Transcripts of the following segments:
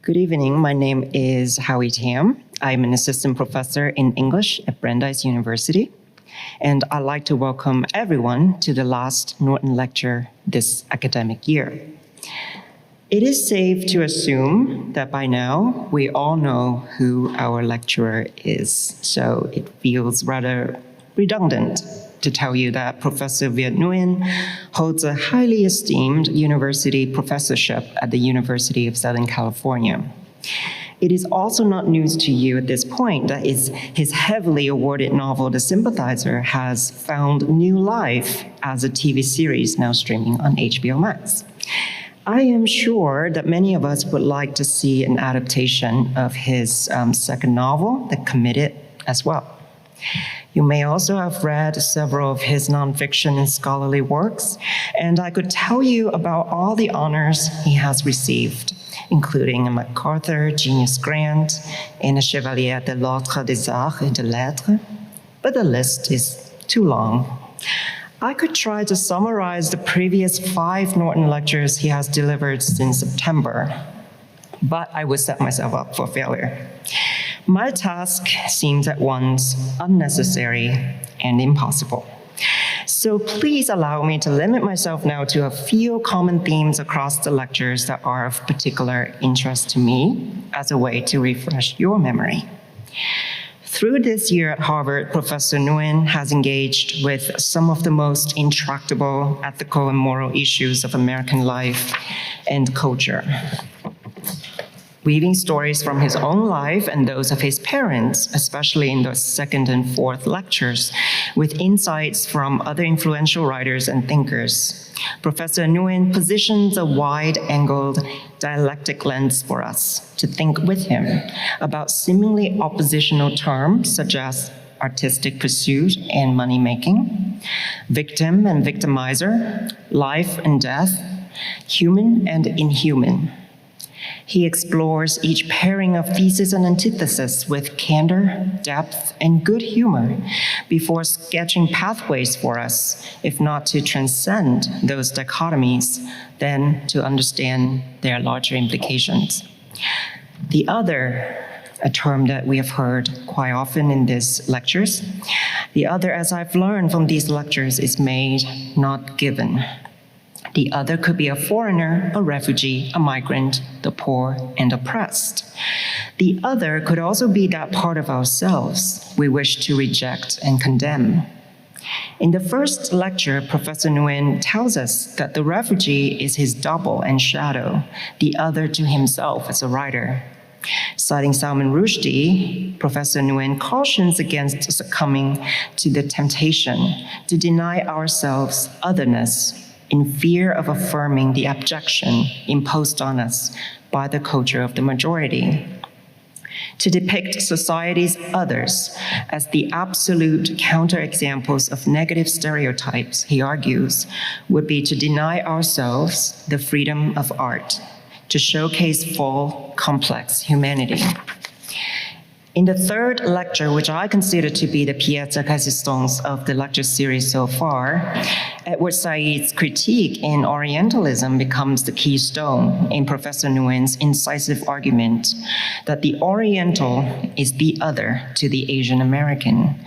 Good evening. My name is Howie Tam. I'm an assistant professor in English at Brandeis University, and I'd like to welcome everyone to the last Norton lecture this academic year. It is safe to assume that by now we all know who our lecturer is, so it feels rather redundant to tell you that Professor Viet Nguyen holds a highly esteemed university professorship at the University of Southern California. It is also not news to you at this point that his heavily awarded novel, The Sympathizer, has found new life as a TV series now streaming on HBO Max. I am sure that many of us would like to see an adaptation of his second novel, The Committed, as well. You may also have read several of his nonfiction and scholarly works, and I could tell you about all the honors he has received, including a MacArthur Genius Grant and a Chevalier de l'Ordre des Arts et des Lettres, but the list is too long. I could try to summarize the previous 5 Norton lectures he has delivered since September, but I would set myself up for failure. My task seems at once unnecessary and impossible. So please allow me to limit myself now to a few common themes across the lectures that are of particular interest to me as a way to refresh your memory. Through this year at Harvard, Professor Nguyen has engaged with some of the most intractable ethical and moral issues of American life and culture, weaving stories from his own life and those of his parents, especially in the second and fourth lectures, with insights from other influential writers and thinkers. Professor Nguyen positions a wide-angled dialectic lens for us to think with him about seemingly oppositional terms such as artistic pursuit and money-making, victim and victimizer, life and death, human and inhuman. He explores each pairing of thesis and antithesis with candor, depth, and good humor before sketching pathways for us, if not to transcend those dichotomies, then to understand their larger implications. The other, a term that we have heard quite often in these lectures, the other, as I've learned from these lectures, is made, not given. The other could be a foreigner, a refugee, a migrant, the poor, and oppressed. The other could also be that part of ourselves we wish to reject and condemn. In the first lecture, Professor Nguyen tells us that the refugee is his double and shadow, the other to himself as a writer. Citing Salman Rushdie, Professor Nguyen cautions against succumbing to the temptation to deny ourselves otherness in fear of affirming the abjection imposed on us by the culture of the majority. To depict society's others as the absolute counterexamples of negative stereotypes, he argues, would be to deny ourselves the freedom of art, to showcase full, complex humanity. In the third lecture, which I consider to be the pièce de résistance of the lecture series so far, Edward Said's critique in Orientalism becomes the keystone in Professor Nguyen's incisive argument that the Oriental is the other to the Asian American,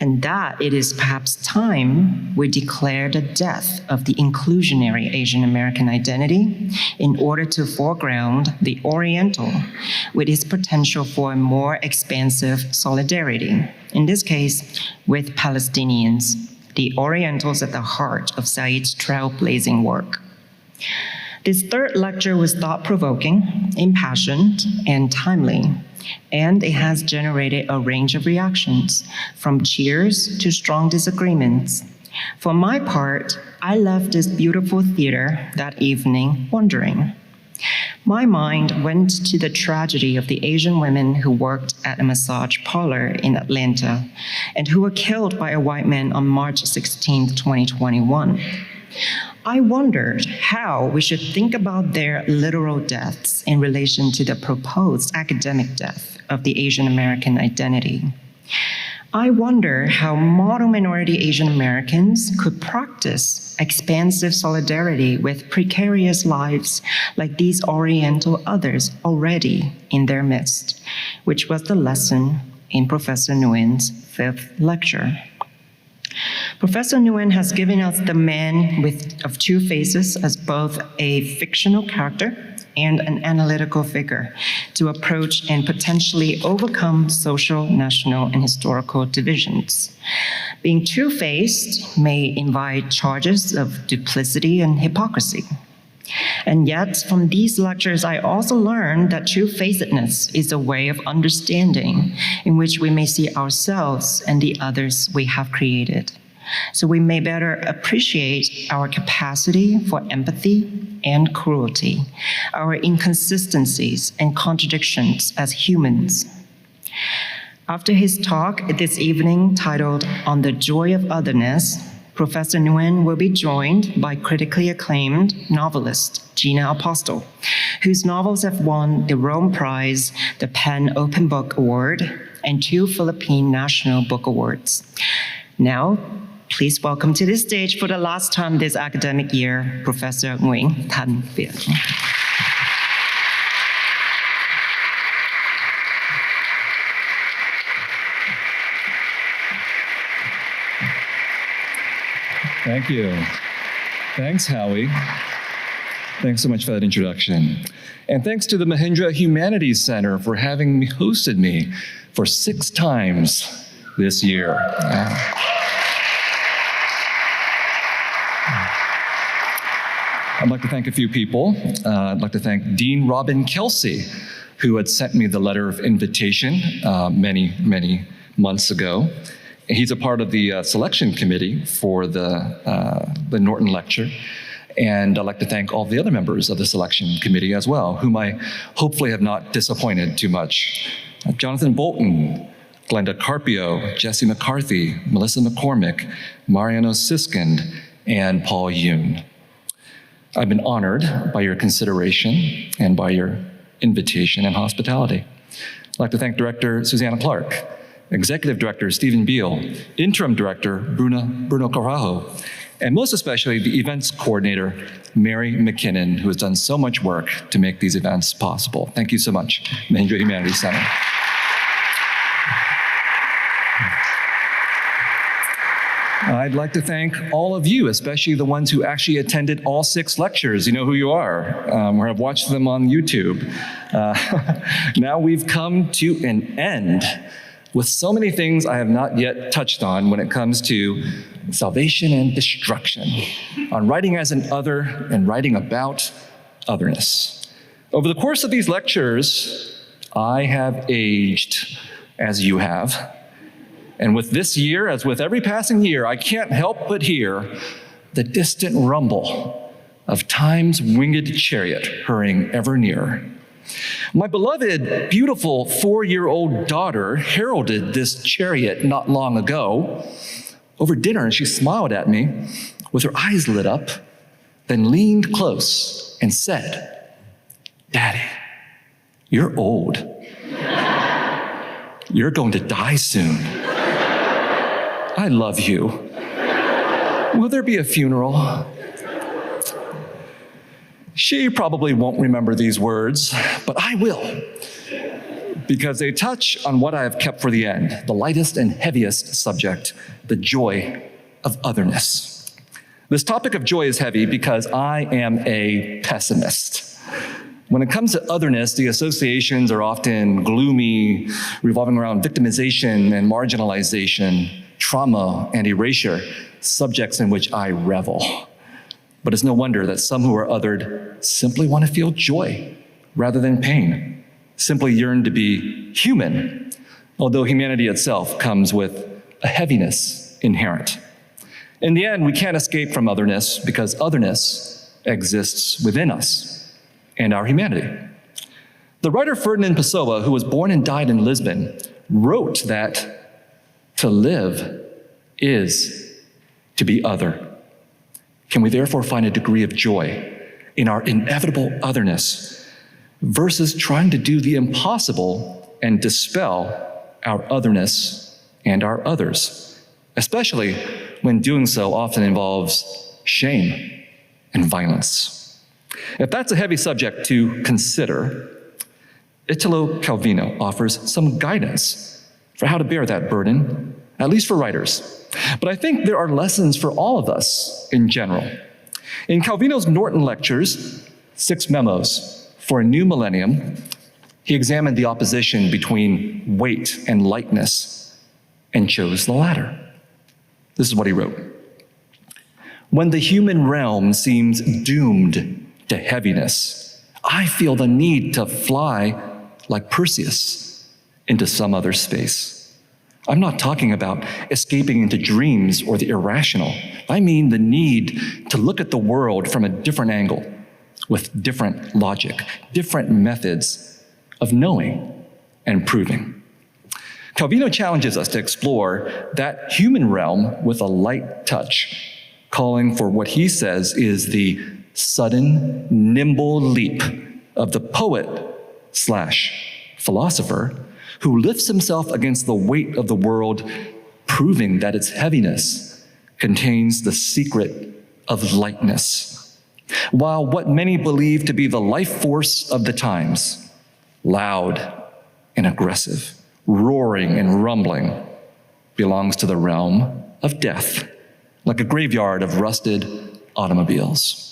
and that it is perhaps time we declare the death of the inclusionary Asian American identity in order to foreground the Oriental with its potential for a more expansive solidarity, in this case with Palestinians, the Orientals at the heart of Said's trailblazing work. This third lecture was thought-provoking, impassioned, and timely, and it has generated a range of reactions, from cheers to strong disagreements. For my part, I left this beautiful theater that evening wondering. My mind went to the tragedy of the Asian women who worked at a massage parlor in Atlanta and who were killed by a white man on March 16, 2021. I wondered how we should think about their literal deaths in relation to the proposed academic death of the Asian American identity. I wonder how model minority Asian Americans could practice expansive solidarity with precarious lives like these Oriental others already in their midst, which was the lesson in Professor Nguyen's 5th lecture. Professor Nguyen has given us the man of two faces as both a fictional character and an analytical figure to approach and potentially overcome social, national, and historical divisions. Being two-faced may invite charges of duplicity and hypocrisy. And yet, from these lectures, I also learned that two-facedness is a way of understanding in which we may see ourselves and the others we have created. So we may better appreciate our capacity for empathy and cruelty, our inconsistencies and contradictions as humans. After his talk this evening titled On the Joy of Otherness, Professor Nguyen will be joined by critically acclaimed novelist Gina Apostle, whose novels have won the Rome Prize, the PEN Open Book Award, and 2 Philippine National Book Awards. Now, please welcome to the stage for the last time this academic year, Professor Viet Thanh Nguyen. Thank you. Thanks, Howie. Thanks so much for that introduction. And thanks to the Mahindra Humanities Center for having hosted me for 6 times this year. I'd like to thank a few people. I'd like to thank Dean Robin Kelsey, who had sent me the letter of invitation many months ago. He's a part of the selection committee for the Norton lecture. And I'd like to thank all the other members of the selection committee as well, whom I hopefully have not disappointed too much. Jonathan Bolton, Glenda Carpio, Jesse McCarthy, Melissa McCormick, Mariano Siskind, and Paul Yoon. I've been honored by your consideration and by your invitation and hospitality. I'd like to thank Director Susanna Clark, Executive Director Stephen Beal, Interim Director Bruno Carajo, and most especially the events coordinator, Mary McKinnon, who has done so much work to make these events possible. Thank you so much, Mahindra Humanities Center. I'd like to thank all of you, especially the ones who actually attended all 6 lectures. You know who you are, or have watched them on YouTube. Now we've come to an end with so many things I have not yet touched on when it comes to salvation and destruction, on writing as an other and writing about otherness. Over the course of these lectures, I have aged as you have. And with this year, as with every passing year, I can't help but hear the distant rumble of time's winged chariot hurrying ever nearer. My beloved, beautiful 4-year-old daughter heralded this chariot not long ago over dinner, and she smiled at me with her eyes lit up, then leaned close and said, "Daddy, you're old. You're going to die soon. I love you. Will there be a funeral?" She probably won't remember these words, but I will, because they touch on what I have kept for the end, the lightest and heaviest subject, the joy of otherness. This topic of joy is heavy because I am a pessimist. When it comes to otherness, the associations are often gloomy, revolving around victimization and marginalization, trauma and erasure, subjects in which I revel. But it's no wonder that some who are othered simply want to feel joy rather than pain, simply yearn to be human, although humanity itself comes with a heaviness inherent. In the end, we can't escape from otherness because otherness exists within us and our humanity. The writer Ferdinand Pessoa, who was born and died in Lisbon, wrote that to live is to be other. Can we therefore find a degree of joy in our inevitable otherness versus trying to do the impossible and dispel our otherness and our others, especially when doing so often involves shame and violence. If that's a heavy subject to consider, Italo Calvino offers some guidance for how to bear that burden, at least for writers. But I think there are lessons for all of us in general. In Calvino's Norton lectures, 6 Memos for a New Millennium, he examined the opposition between weight and lightness and chose the latter. This is what he wrote. When the human realm seems doomed to heaviness, I feel the need to fly like Perseus into some other space. I'm not talking about escaping into dreams or the irrational. I mean the need to look at the world from a different angle, with different logic, different methods of knowing and proving. Calvino challenges us to explore that human realm with a light touch, calling for what he says is the sudden, nimble leap of the poet/philosopher who lifts himself against the weight of the world, proving that its heaviness contains the secret of lightness. While what many believe to be the life force of the times, loud and aggressive, roaring and rumbling, belongs to the realm of death, like a graveyard of rusted automobiles.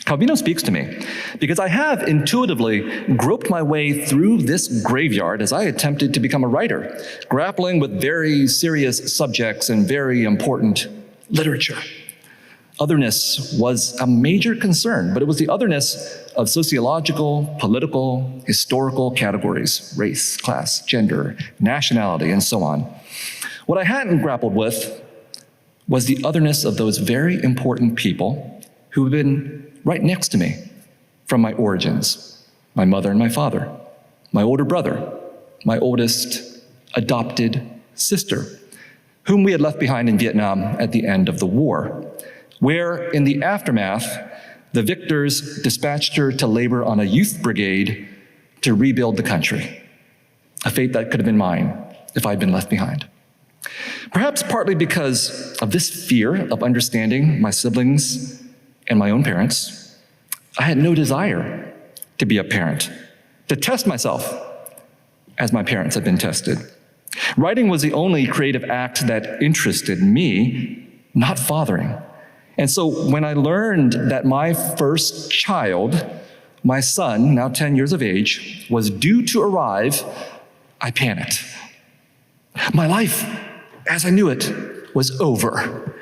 Calvino speaks to me because I have intuitively groped my way through this graveyard as I attempted to become a writer, grappling with very serious subjects and very important literature. Otherness was a major concern, but it was the otherness of sociological, political, historical categories, race, class, gender, nationality, and so on. What I hadn't grappled with was the otherness of those very important people who have been right next to me from my origins, my mother and my father, my older brother, my oldest adopted sister, whom we had left behind in Vietnam at the end of the war, where in the aftermath, the victors dispatched her to labor on a youth brigade to rebuild the country, a fate that could have been mine if I'd been left behind. Perhaps partly because of this fear of understanding my siblings and my own parents, I had no desire to be a parent, to test myself as my parents had been tested. Writing was the only creative act that interested me, not fathering. And so when I learned that my first child, my son, now 10 years of age, was due to arrive, I panicked. My life, as I knew it, was over,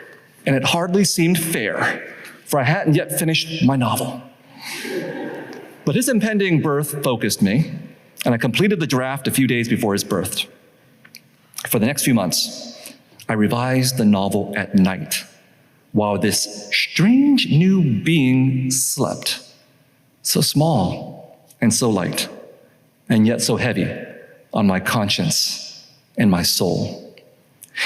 and it hardly seemed fair, for I hadn't yet finished my novel. But his impending birth focused me, and I completed the draft a few days before his birth. For the next few months, I revised the novel at night, while this strange new being slept, so small and so light, and yet so heavy on my conscience and my soul.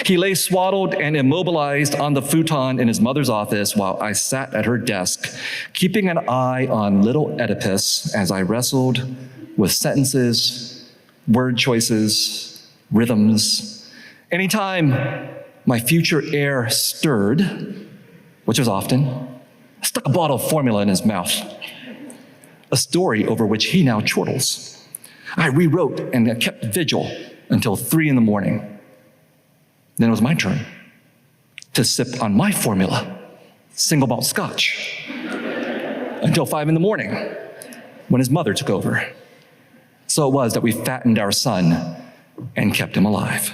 He lay swaddled and immobilized on the futon in his mother's office while I sat at her desk, keeping an eye on little Oedipus as I wrestled with sentences, word choices, rhythms. Anytime my future heir stirred, which was often, I stuck a bottle of formula in his mouth, a story over which he now chortles. I rewrote and kept vigil until 3 a.m. Then it was my turn to sip on my formula, single malt scotch, until 5 a.m. when his mother took over. So it was that we fattened our son and kept him alive.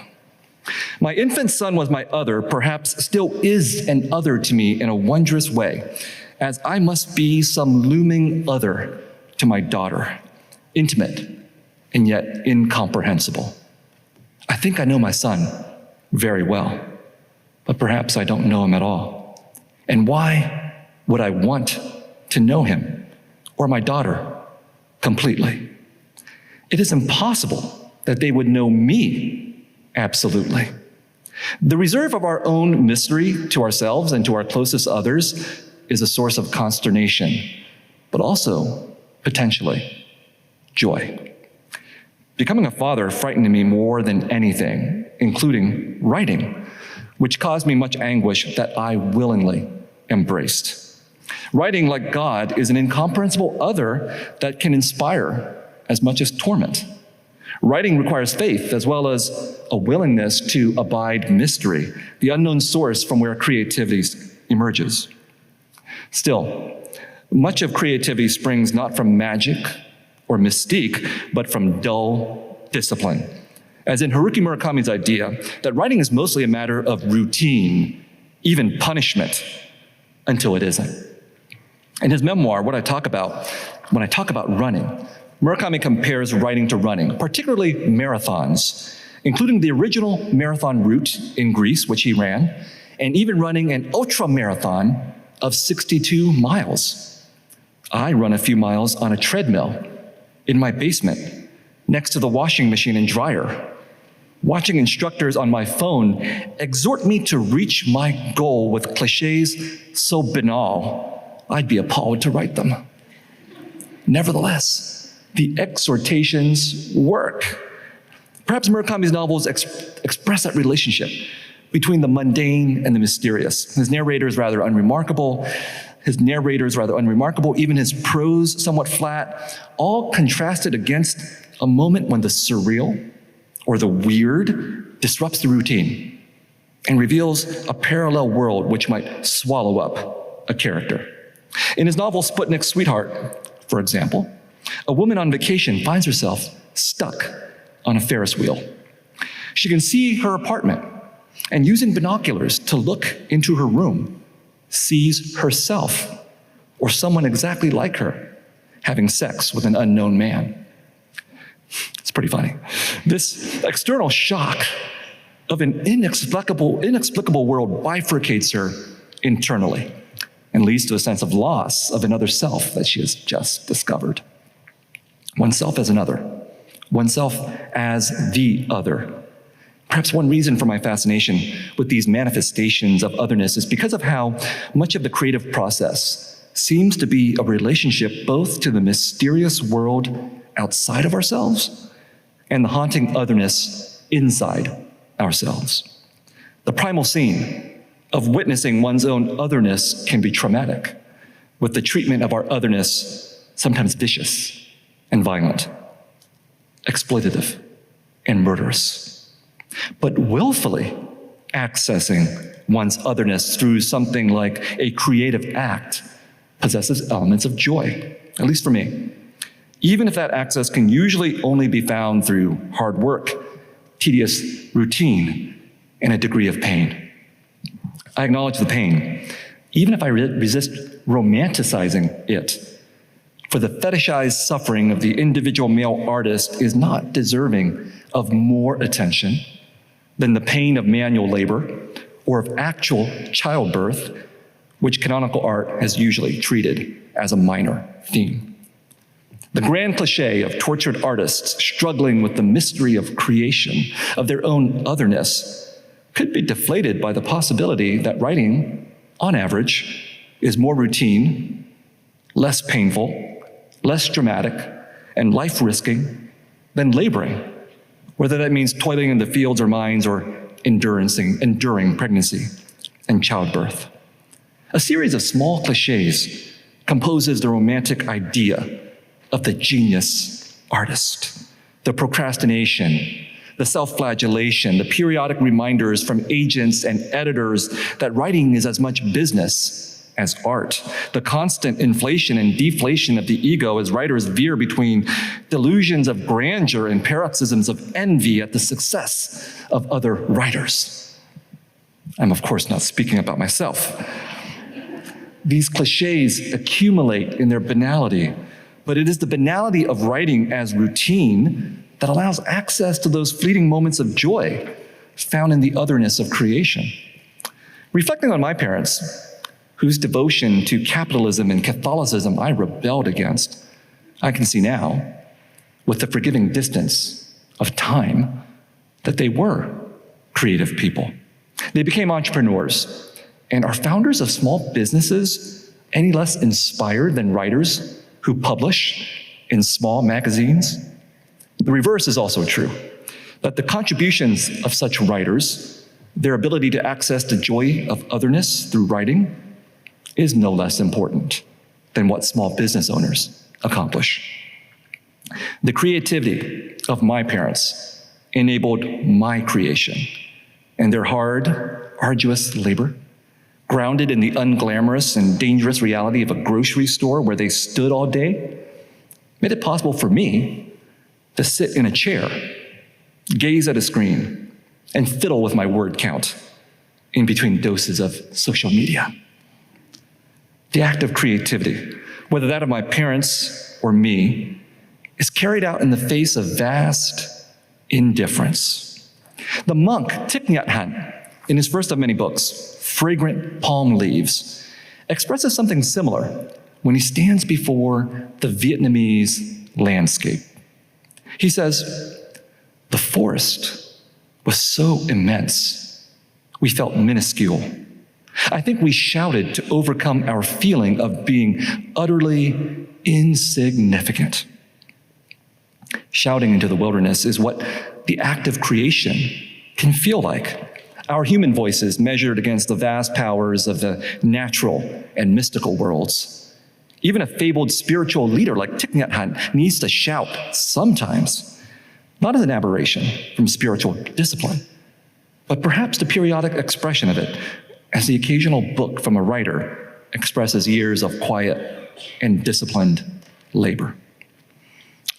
My infant son was my other, perhaps still is an other to me in a wondrous way, as I must be some looming other to my daughter, intimate and yet incomprehensible. I think I know my son very well, but perhaps I don't know him at all. And why would I want to know him or my daughter completely? It is impossible that they would know me absolutely. The reserve of our own mystery to ourselves and to our closest others is a source of consternation, but also, potentially, joy. Becoming a father frightened me more than anything, including writing, which caused me much anguish that I willingly embraced. Writing, like God, is an incomprehensible other that can inspire as much as torment. Writing requires faith as well as a willingness to abide mystery, the unknown source from where creativity emerges. Still, much of creativity springs not from magic or mystique, but from dull discipline. As in Haruki Murakami's idea that writing is mostly a matter of routine, even punishment, until it isn't. In his memoir, when I talk about running, Murakami compares writing to running, particularly marathons, including the original marathon route in Greece, which he ran, and even running an ultra marathon of 62 miles. I run a few miles on a treadmill in my basement next to the washing machine and dryer, watching instructors on my phone exhort me to reach my goal with cliches so banal, I'd be appalled to write them. Nevertheless, the exhortations work. Perhaps Murakami's novels express that relationship between the mundane and the mysterious. His narrator is rather unremarkable, even his prose somewhat flat, all contrasted against a moment when the surreal or the weird disrupts the routine and reveals a parallel world which might swallow up a character. In his novel Sputnik's Sweetheart, for example, a woman on vacation finds herself stuck on a Ferris wheel. She can see her apartment and, using binoculars to look into her room, sees herself or someone exactly like her having sex with an unknown man. It's pretty funny. This external shock of an inexplicable world bifurcates her internally and leads to a sense of loss of another self that she has just discovered. Oneself as another, oneself as the other. Perhaps one reason for my fascination with these manifestations of otherness is because of how much of the creative process seems to be a relationship both to the mysterious world outside of ourselves and the haunting otherness inside ourselves. The primal scene of witnessing one's own otherness can be traumatic, with the treatment of our otherness sometimes vicious and violent, exploitative and murderous. But willfully accessing one's otherness through something like a creative act possesses elements of joy, at least for me, even if that access can usually only be found through hard work, tedious routine, and a degree of pain. I acknowledge the pain, even if I resist romanticizing it. For the fetishized suffering of the individual male artist is not deserving of more attention than the pain of manual labor or of actual childbirth, which canonical art has usually treated as a minor theme. The grand cliche of tortured artists struggling with the mystery of creation, of their own otherness, could be deflated by the possibility that writing, on average, is more routine, less painful, less dramatic, and life-risking than laboring, whether that means toiling in the fields or mines or enduring pregnancy and childbirth. A series of small cliches composes the romantic idea of the genius artist, the procrastination, the self-flagellation, the periodic reminders from agents and editors that writing is as much business as art, the constant inflation and deflation of the ego as writers veer between delusions of grandeur and paroxysms of envy at the success of other writers. I'm of course not speaking about myself. These cliches accumulate in their banality, but it is the banality of writing as routine that allows access to those fleeting moments of joy found in the otherness of creation. Reflecting on my parents, whose devotion to capitalism and Catholicism I rebelled against, I can see now, with the forgiving distance of time, that they were creative people. They became entrepreneurs, and are founders of small businesses any less inspired than writers who publish in small magazines? The reverse is also true. that the contributions of such writers, their ability to access the joy of otherness through writing, is no less important than what small business owners accomplish. The creativity of my parents enabled my creation, and their hard, arduous labor, grounded in the unglamorous and dangerous reality of a grocery store where they stood all day, made it possible for me to sit in a chair, gaze at a screen, and fiddle with my word count in between doses of social media. The act of creativity, whether that of my parents or me, is carried out in the face of vast indifference. The monk Thich Nhat Hanh, in his first of many books, Fragrant Palm Leaves, expresses something similar when he stands before the Vietnamese landscape. He says, "The forest was so immense, we felt minuscule. I think we shouted to overcome our feeling of being utterly insignificant." Shouting into the wilderness is what the act of creation can feel like. Our human voices measured against the vast powers of the natural and mystical worlds. Even a fabled spiritual leader like Thich Nhat Hanh needs to shout sometimes, not as an aberration from spiritual discipline, but perhaps the periodic expression of it as the occasional book from a writer expresses years of quiet and disciplined labor.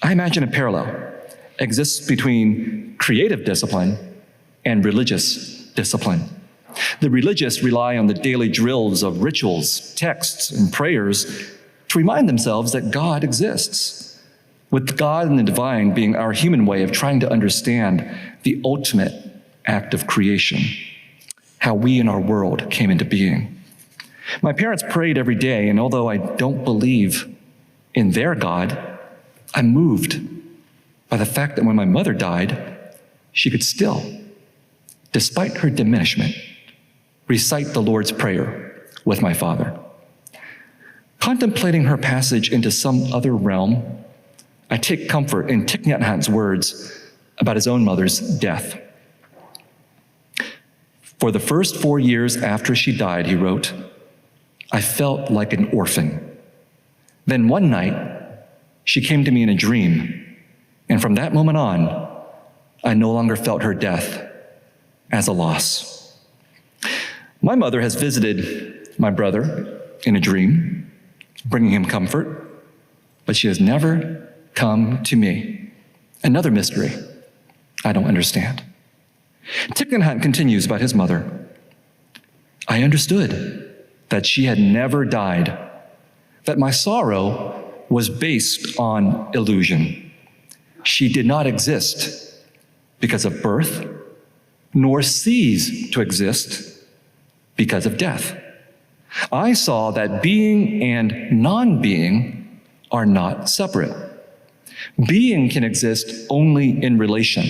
I imagine a parallel exists between creative discipline and religious discipline. The religious rely on the daily drills of rituals, texts, and prayers to remind themselves that God exists, with God and the divine being our human way of trying to understand the ultimate act of creation, how we and our world came into being. My parents prayed every day, and although I don't believe in their God, I'm moved by the fact that when my mother died, she could still, despite her diminishment, recite the Lord's Prayer with my father. Contemplating her passage into some other realm, I take comfort in Thich Nhat Hanh's words about his own mother's death. "For the first 4 years after she died," he wrote, "I felt like an orphan. Then one night, she came to me in a dream, and from that moment on, I no longer felt her death as a loss." My mother has visited my brother in a dream, bringing him comfort, but she has never come to me. Another mystery I don't understand. Thich Nhat Hanh continues about his mother. "I understood that she had never died, that my sorrow was based on illusion. She did not exist because of birth, nor cease to exist because of death. I saw that being and non-being are not separate. Being can exist only in relation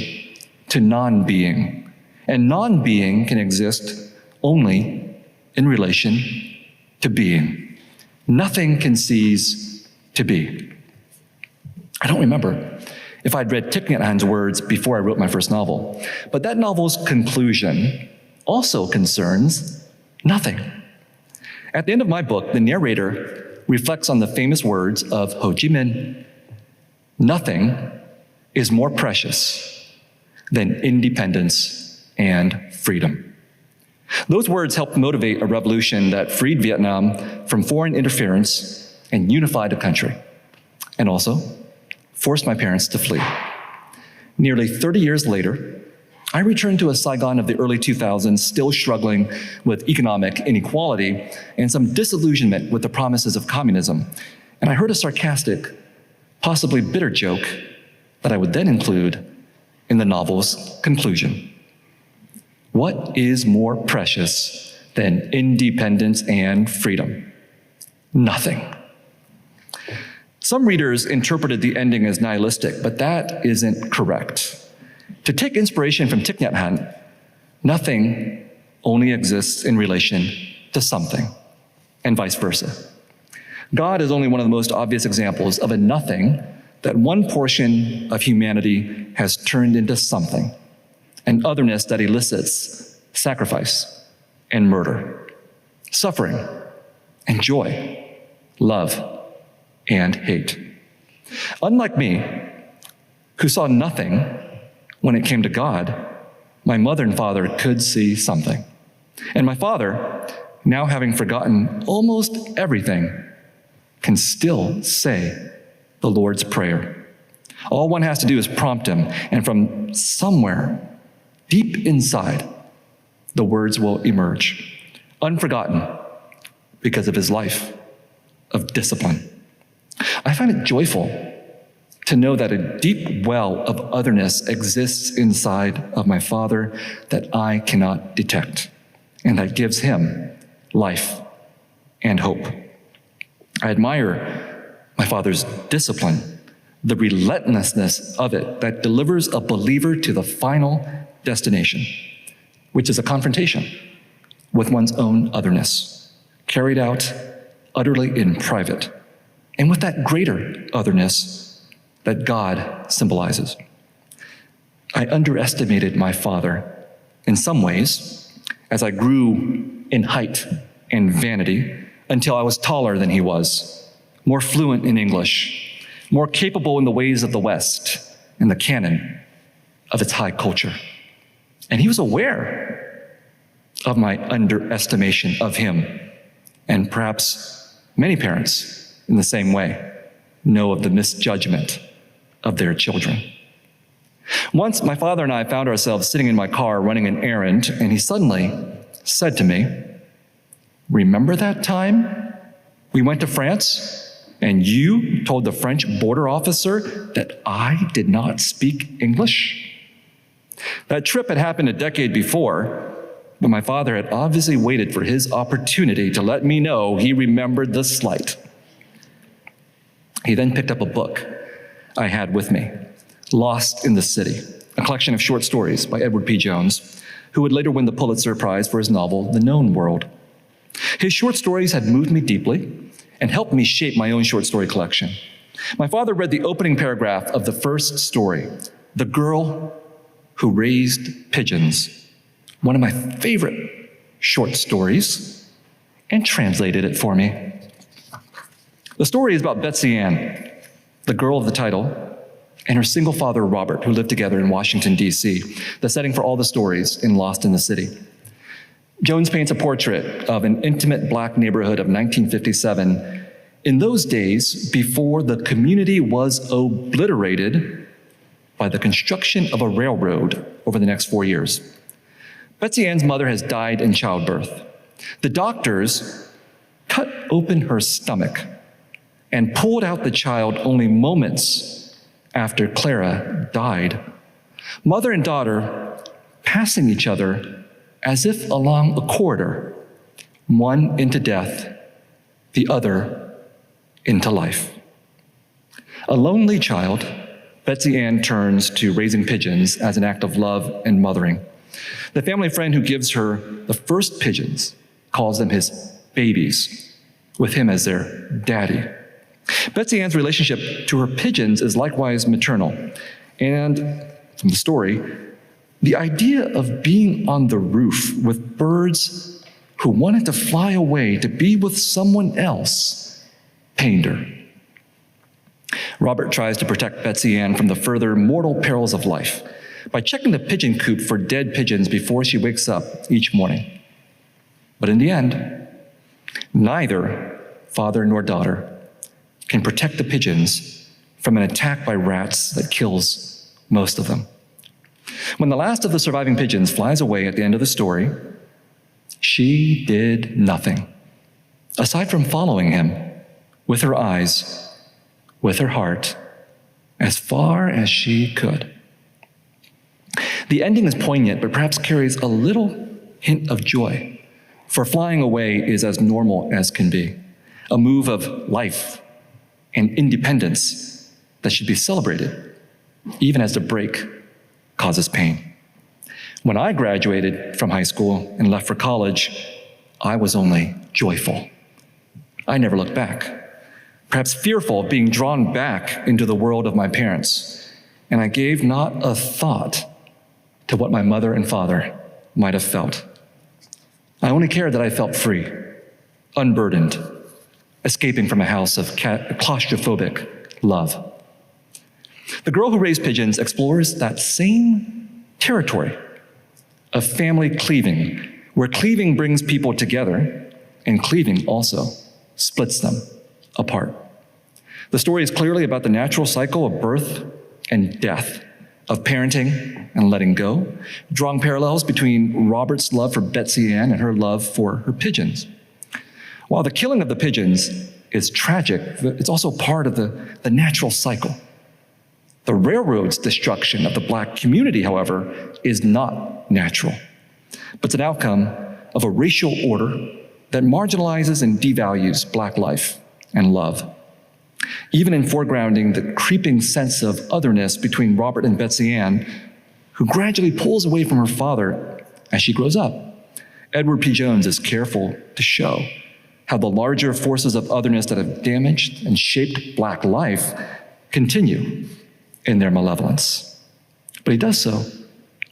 to non-being, and non-being can exist only in relation to being. Nothing can cease to be." I don't remember if I'd read Thich Nhat Hanh's words before I wrote my first novel, but that novel's conclusion also concerns nothing. At the end of my book, the narrator reflects on the famous words of Ho Chi Minh: "Nothing is more precious than independence and freedom." Those words helped motivate a revolution that freed Vietnam from foreign interference and unified the country, and also forced my parents to flee. Nearly 30 years later, I returned to a Saigon of the early 2000s, still struggling with economic inequality and some disillusionment with the promises of communism. And I heard a sarcastic, possibly bitter joke that I would then include in the novel's conclusion. What is more precious than independence and freedom? Nothing. Some readers interpreted the ending as nihilistic, but that isn't correct. To take inspiration from Thich Nhat Hanh, nothing only exists in relation to something, and vice versa. God is only one of the most obvious examples of a nothing that one portion of humanity has turned into something an otherness that elicits sacrifice and murder, suffering and joy, love and hate. Unlike me, who saw nothing when it came to God, my mother and father could see something. And my father, now having forgotten almost everything, can still say the Lord's Prayer. All one has to do is prompt him, and from somewhere deep inside, the words will emerge, unforgotten because of his life of discipline. I find it joyful to know that a deep well of otherness exists inside of my father that I cannot detect, and that gives him life and hope. I admire my father's discipline, the relentlessness of it that delivers a believer to the final destination, which is a confrontation with one's own otherness, carried out utterly in private, and with that greater otherness that God symbolizes. I underestimated my father in some ways as I grew in height and vanity until I was taller than he was, more fluent in English, more capable in the ways of the West and the canon of its high culture. And he was aware of my underestimation of him, and perhaps many parents in the same way know of the misjudgment of their children. Once, my father and I found ourselves sitting in my car running an errand, and he suddenly said to me, "Remember that time we went to France and you told the French border officer that I did not speak English?" That trip had happened a decade before, but my father had obviously waited for his opportunity to let me know he remembered the slight. He then picked up a book I had with me, Lost in the City, a collection of short stories by Edward P. Jones, who would later win the Pulitzer Prize for his novel, The Known World. His short stories had moved me deeply and helped me shape my own short story collection. My father read the opening paragraph of the first story, The Girl Who Raised Pigeons, one of my favorite short stories, and translated it for me. The story is about Betsy Ann, the girl of the title, and her single father, Robert, who lived together in Washington, D.C., the setting for all the stories in Lost in the City. Jones paints a portrait of an intimate Black neighborhood of 1957, in those days before the community was obliterated by the construction of a railroad over the next 4 years. Betsy Ann's mother has died in childbirth. The doctors cut open her stomach and pulled out the child only moments after Clara died. Mother and daughter passing each other as if along a corridor, one into death, the other into life. A lonely child, Betsy Ann turns to raising pigeons as an act of love and mothering. The family friend who gives her the first pigeons calls them his babies, with him as their daddy. Betsy Ann's relationship to her pigeons is likewise maternal. And from the story, the idea of being on the roof with birds who wanted to fly away to be with someone else pained her. Robert tries to protect Betsy Ann from the further mortal perils of life by checking the pigeon coop for dead pigeons before she wakes up each morning. But in the end, neither father nor daughter can protect the pigeons from an attack by rats that kills most of them. When the last of the surviving pigeons flies away at the end of the story, she did nothing, aside from following him with her eyes, with her heart, as far as she could. The ending is poignant, but perhaps carries a little hint of joy, for flying away is as normal as can be, a move of life and independence that should be celebrated, even as the break causes pain. When I graduated from high school and left for college, I was only joyful. I never looked back, perhaps fearful of being drawn back into the world of my parents, and I gave not a thought to what my mother and father might have felt. I only cared that I felt free, unburdened, escaping from a house of claustrophobic love. The Girl Who Raised Pigeons explores that same territory of family cleaving, where cleaving brings people together and cleaving also splits them apart. The story is clearly about the natural cycle of birth and death, of parenting and letting go, drawing parallels between Robert's love for Betsy Ann and her love for her pigeons. While the killing of the pigeons is tragic, it's also part of the natural cycle. The railroad's destruction of the Black community, however, is not natural, but it's an outcome of a racial order that marginalizes and devalues Black life and love. Even in foregrounding the creeping sense of otherness between Robert and Betsy Ann, who gradually pulls away from her father as she grows up, Edward P. Jones is careful to show how the larger forces of otherness that have damaged and shaped Black life continue in their malevolence. But he does so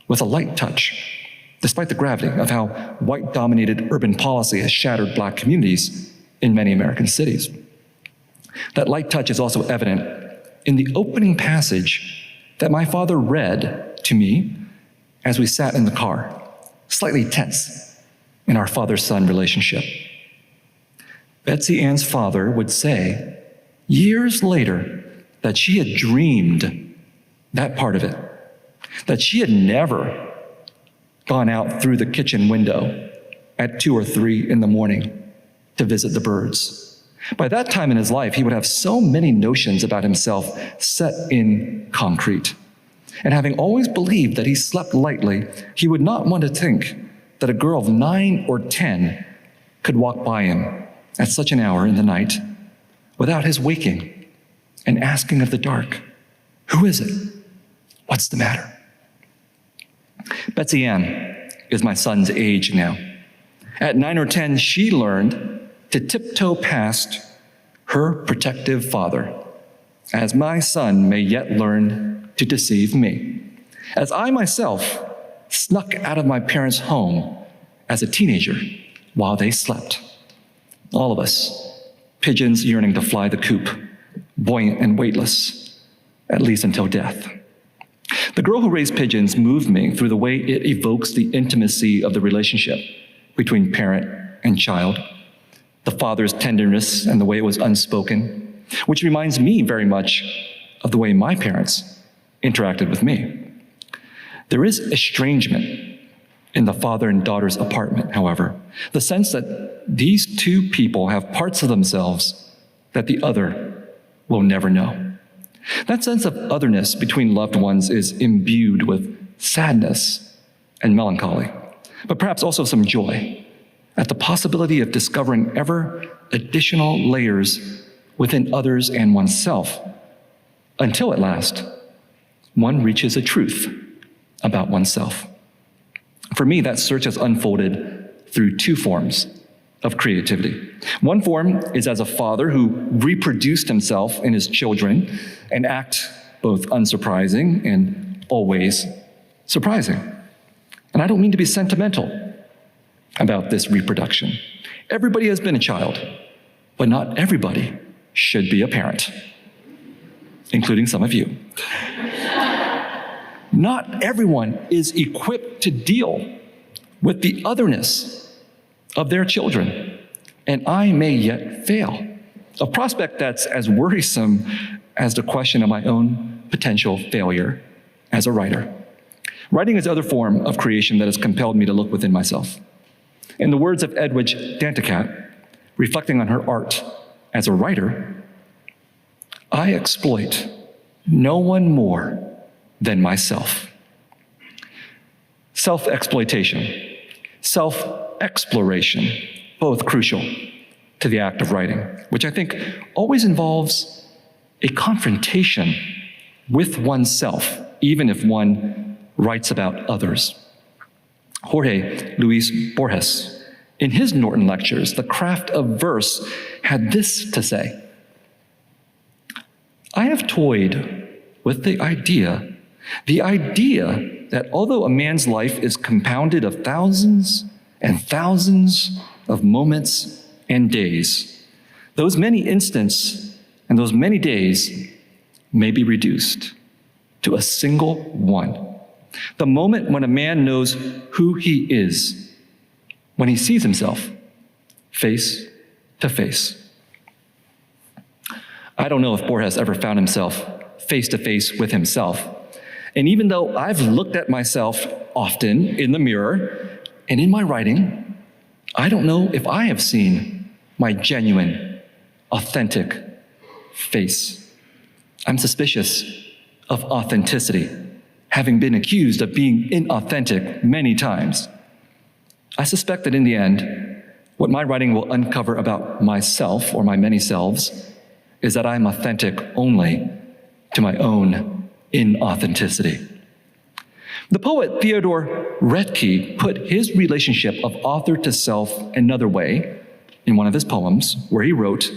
with a light touch, despite the gravity of how white-dominated urban policy has shattered Black communities in many American cities. That light touch is also evident in the opening passage that my father read to me as we sat in the car, slightly tense in our father-son relationship. Betsy Ann's father would say, years later, that she had dreamed that part of it, that she had never gone out through the kitchen window at 2 or 3 in the morning to visit the birds. By that time in his life, he would have so many notions about himself set in concrete. And having always believed that he slept lightly, he would not want to think that a girl of 9 or 10 could walk by him at such an hour in the night without his waking and asking of the dark, "Who is it? What's the matter?" Betsy Ann is my son's age now. At 9 or 10, she learned to tiptoe past her protective father, as my son may yet learn to deceive me, as I myself snuck out of my parents' home as a teenager while they slept. All of us, pigeons yearning to fly the coop, buoyant and weightless, at least until death. The Girl Who Raised Pigeons moved me through the way it evokes the intimacy of the relationship between parent and child, the father's tenderness and the way it was unspoken, which reminds me very much of the way my parents interacted with me. There is estrangement in the father and daughter's apartment, however, the sense that these two people have parts of themselves that the other will never know. That sense of otherness between loved ones is imbued with sadness and melancholy, but perhaps also some joy at the possibility of discovering ever additional layers within others and oneself, until at last, one reaches a truth about oneself. For me, that search has unfolded through 2 forms of creativity. One form is as a father who reproduced himself in his children, an act both unsurprising and always surprising. And I don't mean to be sentimental about this reproduction. Everybody has been a child, but not everybody should be a parent, including some of you. Not everyone is equipped to deal with the otherness of their children, and I may yet fail. A prospect that's as worrisome as the question of my own potential failure as a writer. Writing is the other form of creation that has compelled me to look within myself. In the words of Edwidge Danticat, reflecting on her art as a writer, I exploit no one more than myself. Self-exploitation, self-exploration, both crucial to the act of writing, which I think always involves a confrontation with oneself, even if one writes about others. Jorge Luis Borges, in his Norton lectures, The Craft of Verse, had this to say: "I have toyed with the idea that although a man's life is compounded of thousands and thousands of moments and days, those many instants and those many days may be reduced to a single one. The moment when a man knows who he is, when he sees himself face to face. I don't know if Borges ever found himself face to face with himself. And even though I've looked at myself often in the mirror and in my writing, I don't know if I have seen my genuine, authentic face. I'm suspicious of authenticity, having been accused of being inauthentic many times. I suspect that in the end, what my writing will uncover about myself or my many selves is that I'm authentic only to my own inauthenticity. The poet Theodore Retke put his relationship of author to self another way in one of his poems, where he wrote,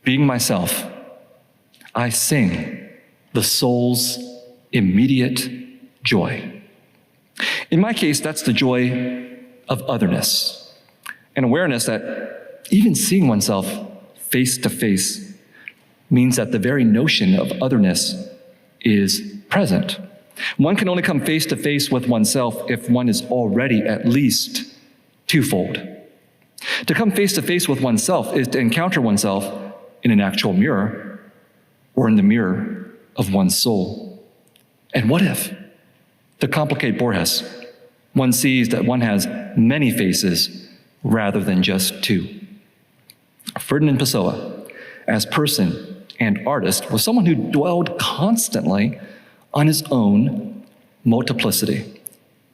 "Being myself, I sing the soul's immediate joy." In my case, that's the joy of otherness, an awareness that even seeing oneself face to face means that the very notion of otherness is present. One can only come face to face with oneself if one is already at least twofold. To come face to face with oneself is to encounter oneself in an actual mirror or in the mirror of one's soul. And what if, to complicate Borges, one sees that one has many faces rather than just two? Ferdinand Pessoa, as person and artist, was someone who dwelled constantly on his own multiplicity.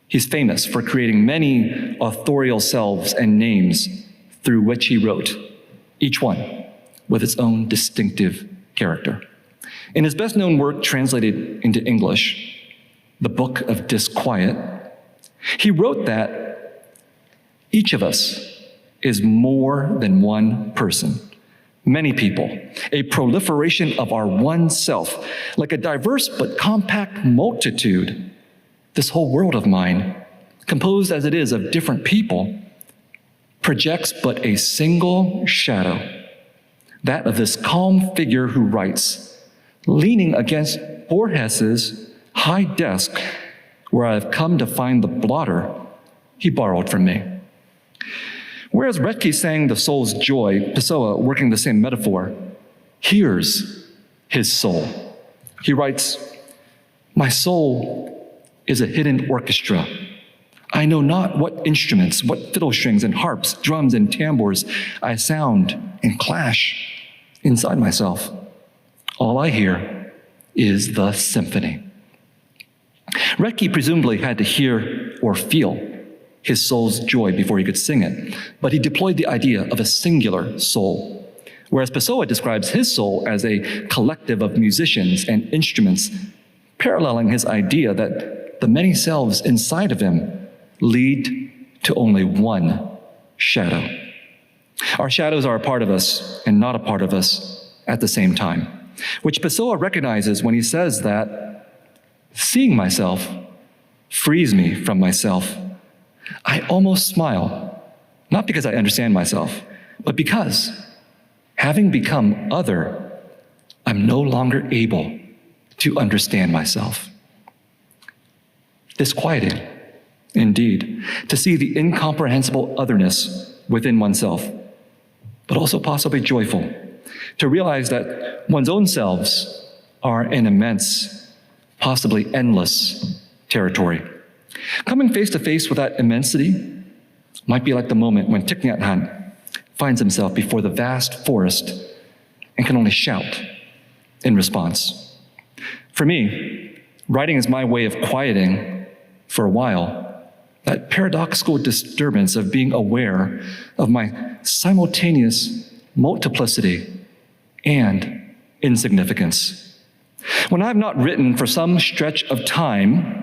He's famous for creating many authorial selves and names through which he wrote, each one with its own distinctive character. In his best-known work translated into English, The Book of Disquiet, he wrote that each of us is more than one person, many people, a proliferation of our one self, like a diverse but compact multitude. This whole world of mine, composed as it is of different people, projects but a single shadow, that of this calm figure who writes, leaning against Borges's high desk, where I've come to find the blotter he borrowed from me. Whereas Retke sang the soul's joy, Pessoa, working the same metaphor, hears his soul. He writes, "My soul is a hidden orchestra. I know not what instruments, what fiddle strings and harps, drums and tambours I sound and clash inside myself. All I hear is the symphony." Retke presumably had to hear or feel his soul's joy before he could sing it, but he deployed the idea of a singular soul, whereas Pessoa describes his soul as a collective of musicians and instruments, paralleling his idea that the many selves inside of him lead to only one shadow. Our shadows are a part of us and not a part of us at the same time, which Pessoa recognizes when he says that seeing myself frees me from myself. I almost smile, not because I understand myself, but because, having become other, I'm no longer able to understand myself. Disquieting, indeed, to see the incomprehensible otherness within oneself, but also possibly joyful, to realize that one's own selves are an immense, possibly endless territory. Coming face to face with that immensity might be like the moment when Thich Nhat Hanh finds himself before the vast forest and can only shout in response. For me, writing is my way of quieting, for a while, that paradoxical disturbance of being aware of my simultaneous multiplicity and insignificance. When I've not written for some stretch of time,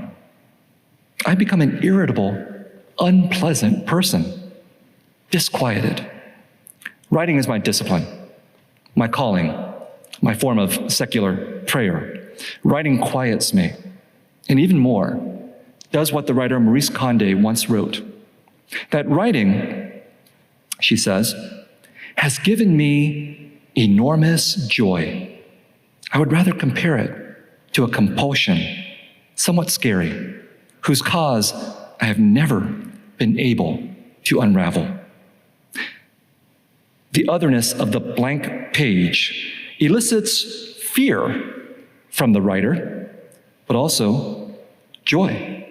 I become an irritable, unpleasant person, disquieted. Writing is my discipline, my calling, my form of secular prayer. Writing quiets me. and even more, does what the writer Maurice Condé once wrote, that writing, she says, has given me enormous joy. I would rather compare it to a compulsion, somewhat scary, whose cause I have never been able to unravel. The otherness of the blank page elicits fear from the writer, but also joy.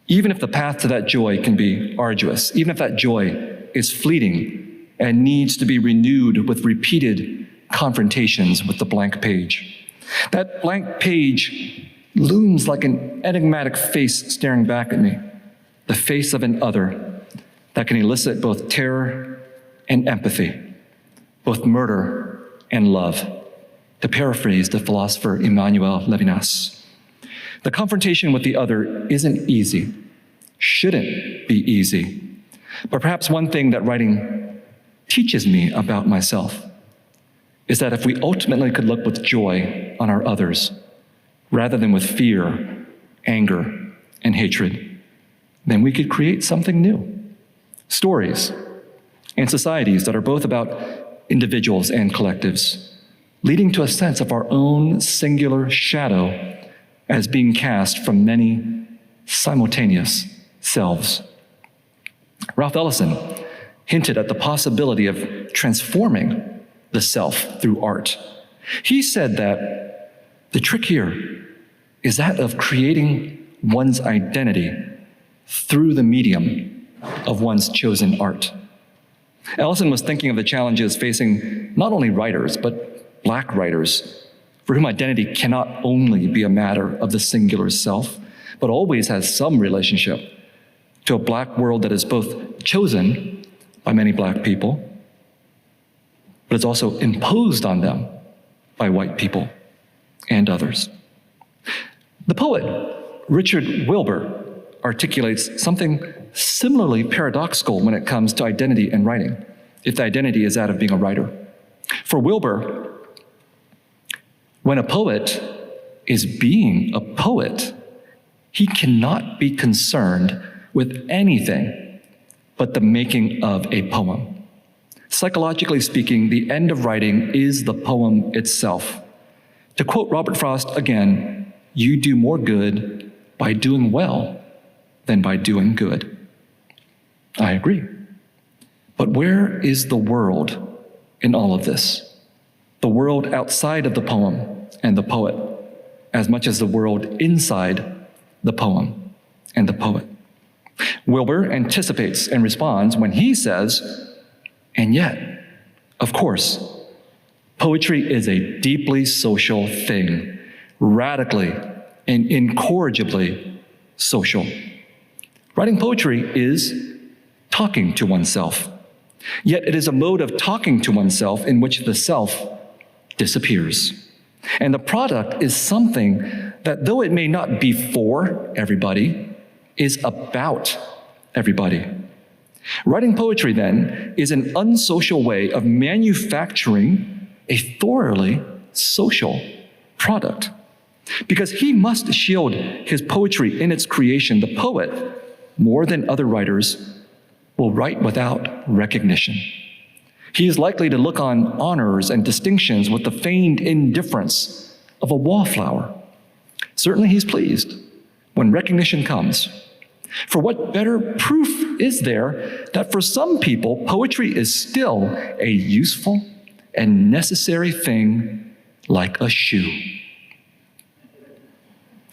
Even if the path to that joy can be arduous, even if that joy is fleeting and needs to be renewed with repeated confrontations with the blank page. That blank page looms like an enigmatic face staring back at me, the face of an other that can elicit both terror and empathy, both murder and love, to paraphrase the philosopher Emmanuel Levinas. The confrontation with the other isn't easy, shouldn't be easy, but perhaps one thing that writing teaches me about myself is that if we ultimately could look with joy on our others, rather than with fear, anger, and hatred, then we could create something new. Stories and societies that are both about individuals and collectives, leading to a sense of our own singular shadow as being cast from many simultaneous selves. Ralph Ellison hinted at the possibility of transforming the self through art. He said that the trick here is that of creating one's identity through the medium of one's chosen art. Ellison was thinking of the challenges facing not only writers, but Black writers, for whom identity cannot only be a matter of the singular self, but always has some relationship to a Black world that is both chosen by many Black people, but is also imposed on them by white people and others. The poet Richard Wilbur articulates something similarly paradoxical when it comes to identity and writing, if the identity is that of being a writer. For Wilbur, when a poet is being a poet, he cannot be concerned with anything but the making of a poem. Psychologically speaking, the end of writing is the poem itself. To quote Robert Frost again, you do more good by doing well than by doing good. I agree. But where is the world in all of this? The world outside of the poem and the poet, as much as the world inside the poem and the poet. Wilbur anticipates and responds when he says, and yet, of course, poetry is a deeply social thing, radically and incorrigibly social. Writing poetry is talking to oneself, yet it is a mode of talking to oneself in which the self disappears. And the product is something that, though it may not be for everybody, is about everybody. Writing poetry, then, is an unsocial way of manufacturing a thoroughly social product. Because he must shield his poetry in its creation. The poet, more than other writers, will write without recognition. He is likely to look on honors and distinctions with the feigned indifference of a wallflower. Certainly he's pleased when recognition comes. For what better proof is there that for some people, poetry is still a useful and necessary thing like a shoe?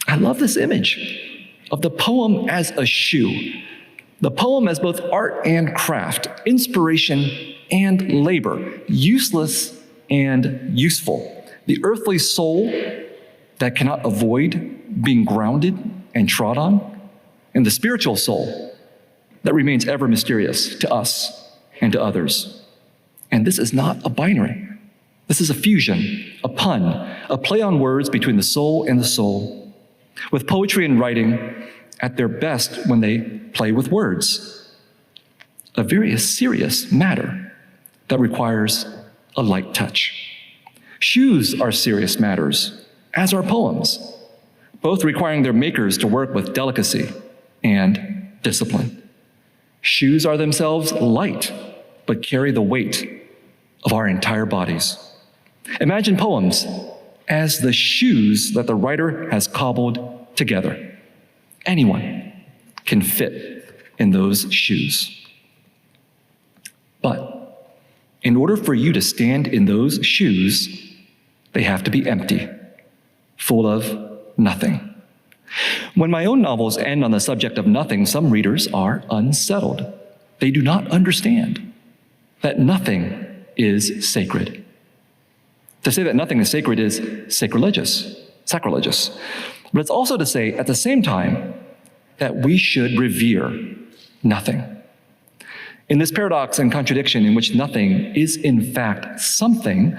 I love this image of the poem as a shoe. The poem as both art and craft, inspiration and labor, useless and useful. The earthly soul that cannot avoid being grounded and trod on, and the spiritual soul that remains ever mysterious to us and to others. And this is not a binary. This is a fusion, a pun, a play on words between the soul and the soul, with poetry and writing at their best when they play with words. A very serious matter that requires a light touch. Shoes are serious matters, as are poems. both requiring their makers to work with delicacy and discipline. Shoes are themselves light, but carry the weight of our entire bodies. Imagine poems as the shoes that the writer has cobbled together. Anyone can fit in those shoes. But in order for you to stand in those shoes, they have to be empty, full of nothing. When my own novels end on the subject of nothing, some readers are unsettled. They do not understand that nothing is sacred. To say that nothing is sacred is sacrilegious. But it's also to say at the same time that we should revere nothing. In this paradox and contradiction in which nothing is in fact something,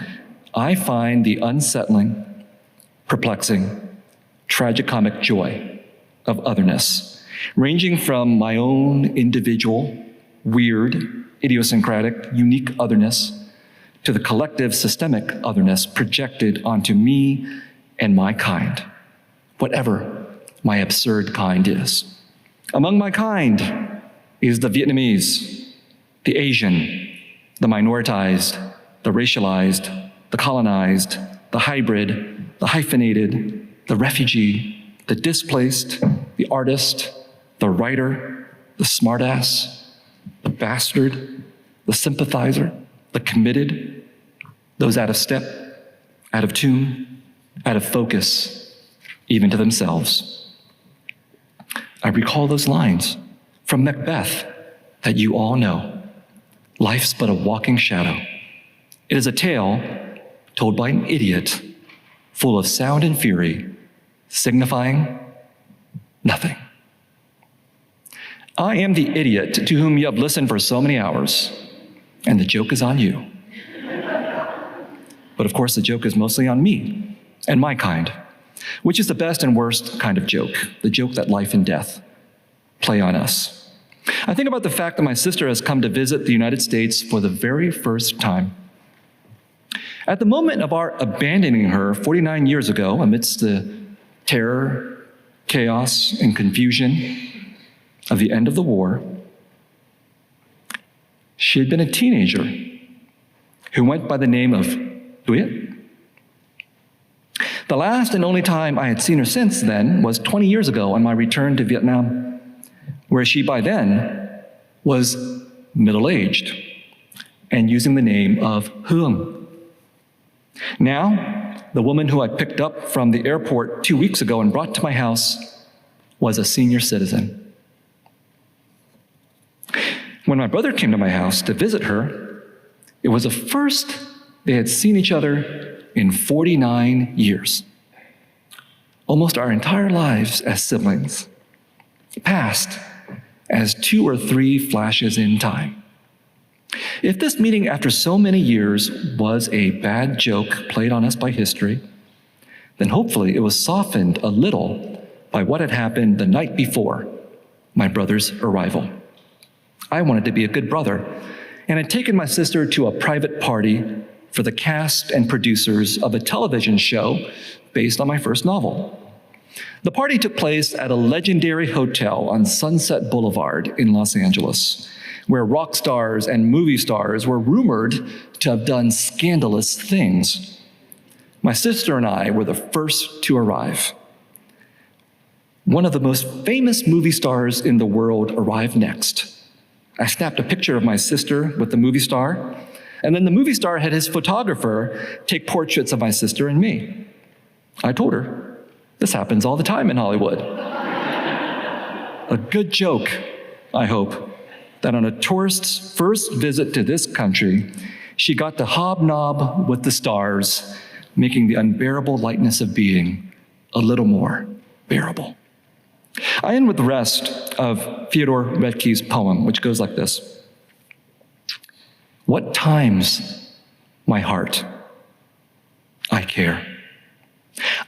I find the unsettling, perplexing, tragicomic joy of otherness, ranging from my own individual, weird, idiosyncratic, unique otherness to the collective systemic otherness projected onto me and my kind, whatever my absurd kind is. Among my kind is the Vietnamese, the Asian, the minoritized, the racialized, the colonized, the hybrid, the hyphenated, the refugee, the displaced, the artist, the writer, the smartass, the bastard, the sympathizer, the committed, those out of step, out of tune, out of focus, even to themselves. I recall those lines from Macbeth that you all know. Life's but a walking shadow. It is a tale told by an idiot, full of sound and fury, signifying nothing. I am the idiot to whom you have listened for so many hours, and the joke is on you. But of course, the joke is mostly on me and my kind, which is the best and worst kind of joke, the joke that life and death play on us. I think about the fact that my sister has come to visit the United States for the very first time. At the moment of our abandoning her 49 years ago, amidst the terror, chaos, and confusion of the end of the war, she had been a teenager who went by the name of Viet. The last and only time I had seen her since then was 20 years ago on my return to Vietnam, where she by then was middle-aged and using the name of Hương. Now, the woman who I picked up from the airport 2 weeks ago and brought to my house was a senior citizen. When my brother came to my house to visit her, it was the first they had seen each other in 49 years. Almost our entire lives as siblings passed as 2 or 3 flashes in time. If this meeting after so many years was a bad joke played on us by history, then hopefully it was softened a little by what had happened the night before my brother's arrival. I wanted to be a good brother and had taken my sister to a private party for the cast and producers of a television show based on my first novel. The party took place at a legendary hotel on Sunset Boulevard in Los Angeles, where rock stars and movie stars were rumored to have done scandalous things. My sister and I were the first to arrive. One of the most famous movie stars in the world arrived next. I snapped a picture of my sister with the movie star, and then the movie star had his photographer take portraits of my sister and me. I told her, this happens all the time in Hollywood. A good joke, I hope, that on a tourist's first visit to this country, she got to hobnob with the stars, making the unbearable lightness of being a little more bearable. I end with the rest of Fyodor Redke's poem, which goes like this. What times, my heart, I care.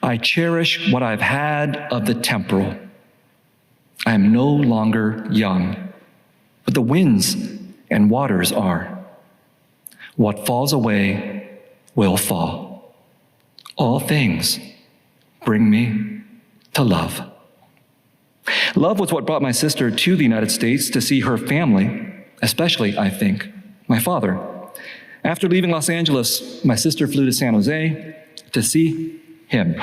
I cherish what I've had of the temporal. I am no longer young, but the winds and waters are. What falls away will fall. All things bring me to love. Love was what brought my sister to the United States to see her family, especially, I think, my father. After leaving Los Angeles, my sister flew to San Jose to see him,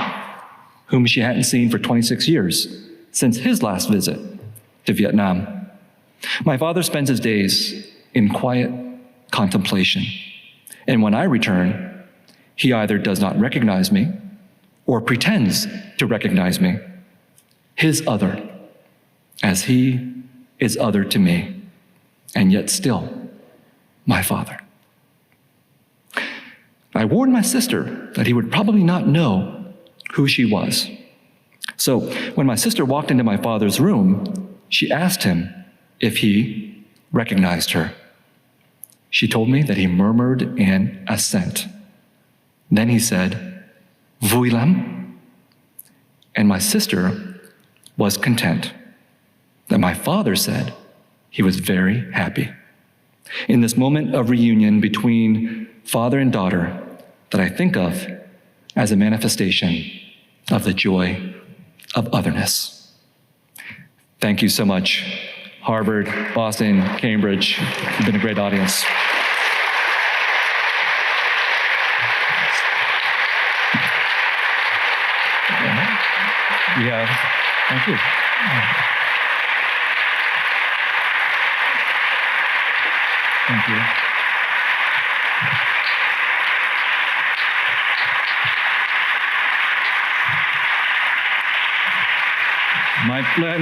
whom she hadn't seen for 26 years, since his last visit to Vietnam. My father spends his days in quiet contemplation, and when I return, he either does not recognize me or pretends to recognize me, his other, as he is other to me, and yet still my father. I warned my sister that he would probably not know who she was. So when my sister walked into my father's room, she asked him if he recognized her. She told me that he murmured an assent. Then he said, "Vuilam?" And my sister was content that my father said he was very happy. In this moment of reunion between father and daughter that I think of as a manifestation of the joy of otherness. Thank you so much, Harvard, Boston, Cambridge. You've been a great audience. Yeah, thank you. Thank you.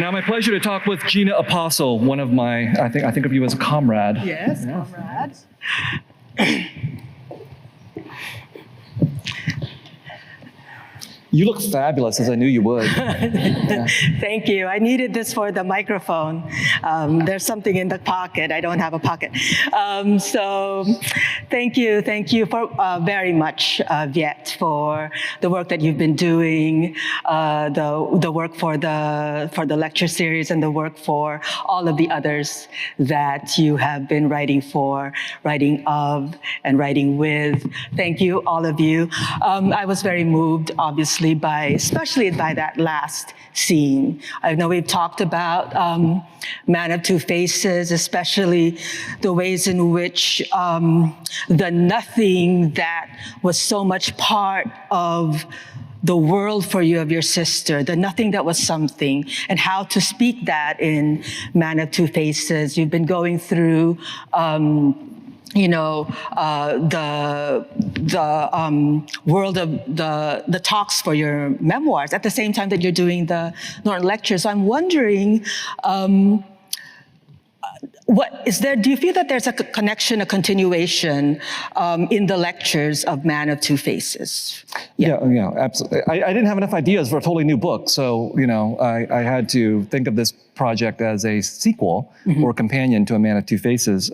Now my pleasure to talk with Gina Apostle, one of my, I think of you as a comrade. Yes, Yeah. comrade. You look fabulous, as I knew you would. Yeah. Thank you. I needed this for the microphone. There's something in the pocket. I don't have a pocket. So thank you for very much, Viet, for the work that you've been doing, the work for the lecture series, and the work for all of the others that you have been writing for, writing of, and writing with. Thank you, all of you. I was very moved, obviously, especially by that last scene. I know we've talked about Man of Two Faces, especially the ways in which the nothing that was so much part of the world for you of your sister, the nothing that was something, and how to speak that in Man of Two Faces. You've been going through the world of the talks for your memoirs at the same time that you're doing the Norton lectures. So I'm wondering, do you feel that there's a connection, a continuation in the lectures of Man of Two Faces? Yeah, absolutely. I didn't have enough ideas for a totally new book, so I had to think of this project as a sequel or companion to A Man of Two Faces.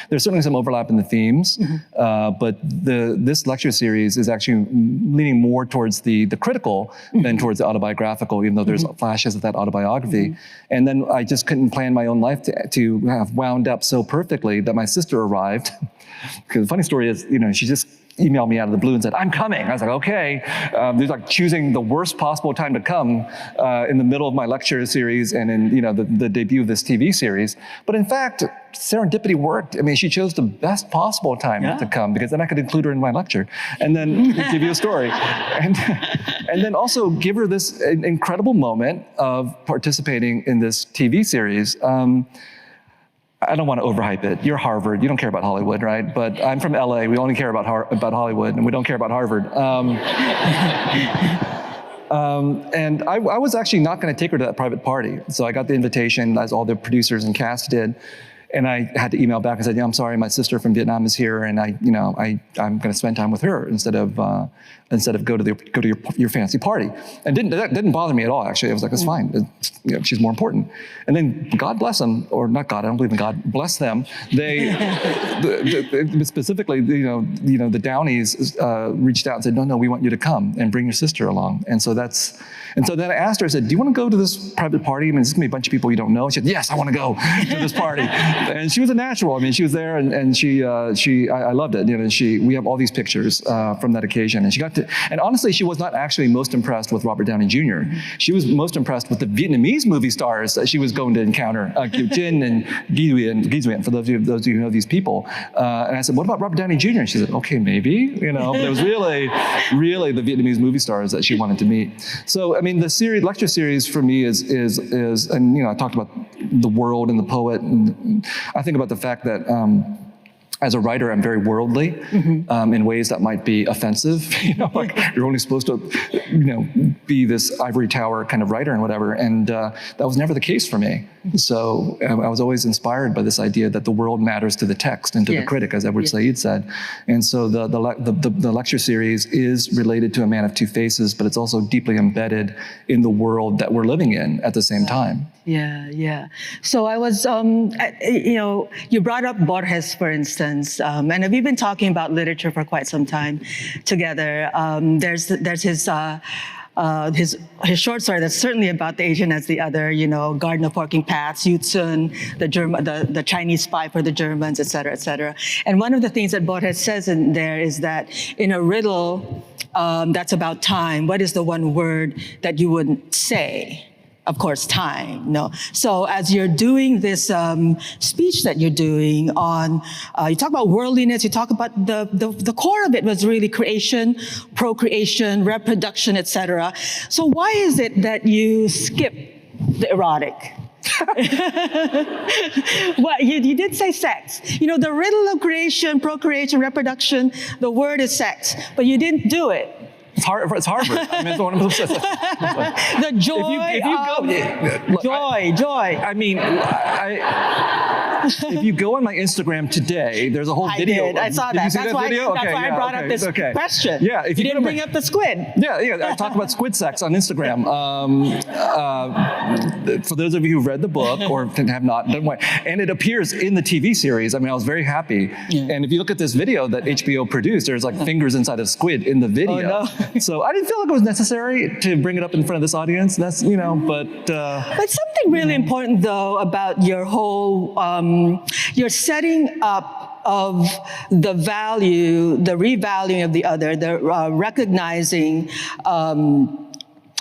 There's certainly some overlap in the themes, but this lecture series is actually leaning more towards the critical than towards the autobiographical, even though there's flashes of that autobiography. And then I just couldn't plan my own life to have wound up so perfectly that my sister arrived. Because the funny story is, she just emailed me out of the blue and said, "I'm coming." I was like, okay. There's like choosing the worst possible time to come in the middle of my lecture series and in the debut of this TV series. But in fact, serendipity worked. I mean, she chose the best possible time to come, because then I could include her in my lecture and then give you a story. And then also give her this incredible moment of participating in this TV series. I don't want to overhype it. You're Harvard. You don't care about Hollywood, right? But I'm from LA. We only care about Hollywood, and we don't care about Harvard. And I was actually not going to take her to that private party. So I got the invitation, as all the producers and cast did. And I had to email back and said, I'm sorry, my sister from Vietnam is here, and I'm going to spend time with her instead of go to your fancy party. And that didn't bother me at all. Actually, I was like, it's fine. She's more important. And then God bless them, or not God. I don't believe in God. Bless them. They specifically, the Downeys reached out and said, no, we want you to come and bring your sister along. And so then I asked her, I said, do you want to go to this private party? I mean, it's going to be a bunch of people you don't know. She said, yes, I want to go to this party. And she was a natural. I mean, she was there, and I loved it. You know, we have all these pictures from that occasion, and she got to. And honestly, she was not actually most impressed with Robert Downey Jr. She was most impressed with the Vietnamese movie stars that she was going to encounter, Kieu Jin and Nguyen, for those of you who know these people. And I said, "What about Robert Downey Jr.?" And she said, "Okay, maybe." You know, but it was really the Vietnamese movie stars that she wanted to meet. So, I mean, the lecture series for me is, and you know, I talked about the world and the poet, and I think about the fact that as a writer, I'm very worldly in ways that might be offensive. You know, like you're only supposed to, you know, be this ivory tower kind of writer and whatever. And that was never the case for me. So I was always inspired by this idea that the world matters to the text and to the critic, as Edward Said said. And so the lecture series is related to A Man of Two Faces, but it's also deeply embedded in the world that we're living in at the same time. Yeah, yeah. So I was, you know, you brought up Borges, for instance, and we've been talking about literature for quite some time together. There's his short story that's certainly about the Asian as the other, you know, Garden of Forking Paths, Yutsun, the Chinese spy for the Germans, et cetera, et cetera. And one of the things that Borges says in there is that in a riddle that's about time, what is the one word that you wouldn't say? Of course, time, no. So as you're doing this speech that you're doing on, you talk about worldliness, you talk about the core of it was really creation, procreation, reproduction, etc. So why is it that you skip the erotic? Well, you did say sex. You know, the riddle of creation, procreation, reproduction, the word is sex, but you didn't do it. It's Harvard. I mean, it's one of those. The joy joy. I mean, if you go on my Instagram today, there's a whole video. I saw that. That's why I brought up this question. Yeah, if you didn't bring up the squid. Yeah. I talked about squid sex on Instagram. For those of you who've read the book or have not, don't worry. And it appears in the TV series. I mean, I was very happy. Yeah. And if you look at this video that HBO produced, there's like fingers inside of squid in the video. Oh, no. So I didn't feel like it was necessary to bring it up in front of this audience. That's, you know, but something really important though about your whole, your setting up of the value, the revaluing of the other, the recognizing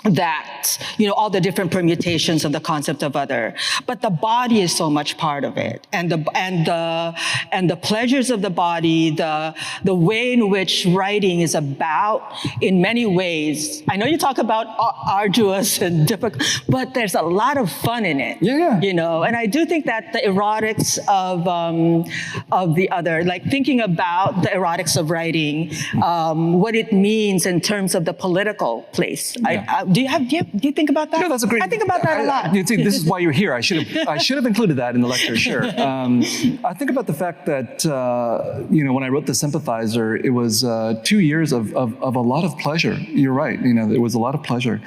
that, you know, all the different permutations of the concept of other, but the body is so much part of it, and the pleasures of the body, the way in which writing is about, in many ways. I know you talk about arduous and difficult, but there's a lot of fun in it. Yeah. You know, and I do think that the erotics of the other, like thinking about the erotics of writing, what it means in terms of the political place. Yeah. Do you think about that? No, that's a great. I think about that a lot. You see, this is why you're here. I should have included that in the lecture. Sure. I think about the fact that you know, when I wrote the Sympathizer, it was 2 years of a lot of pleasure. You're right. You know, it was a lot of pleasure.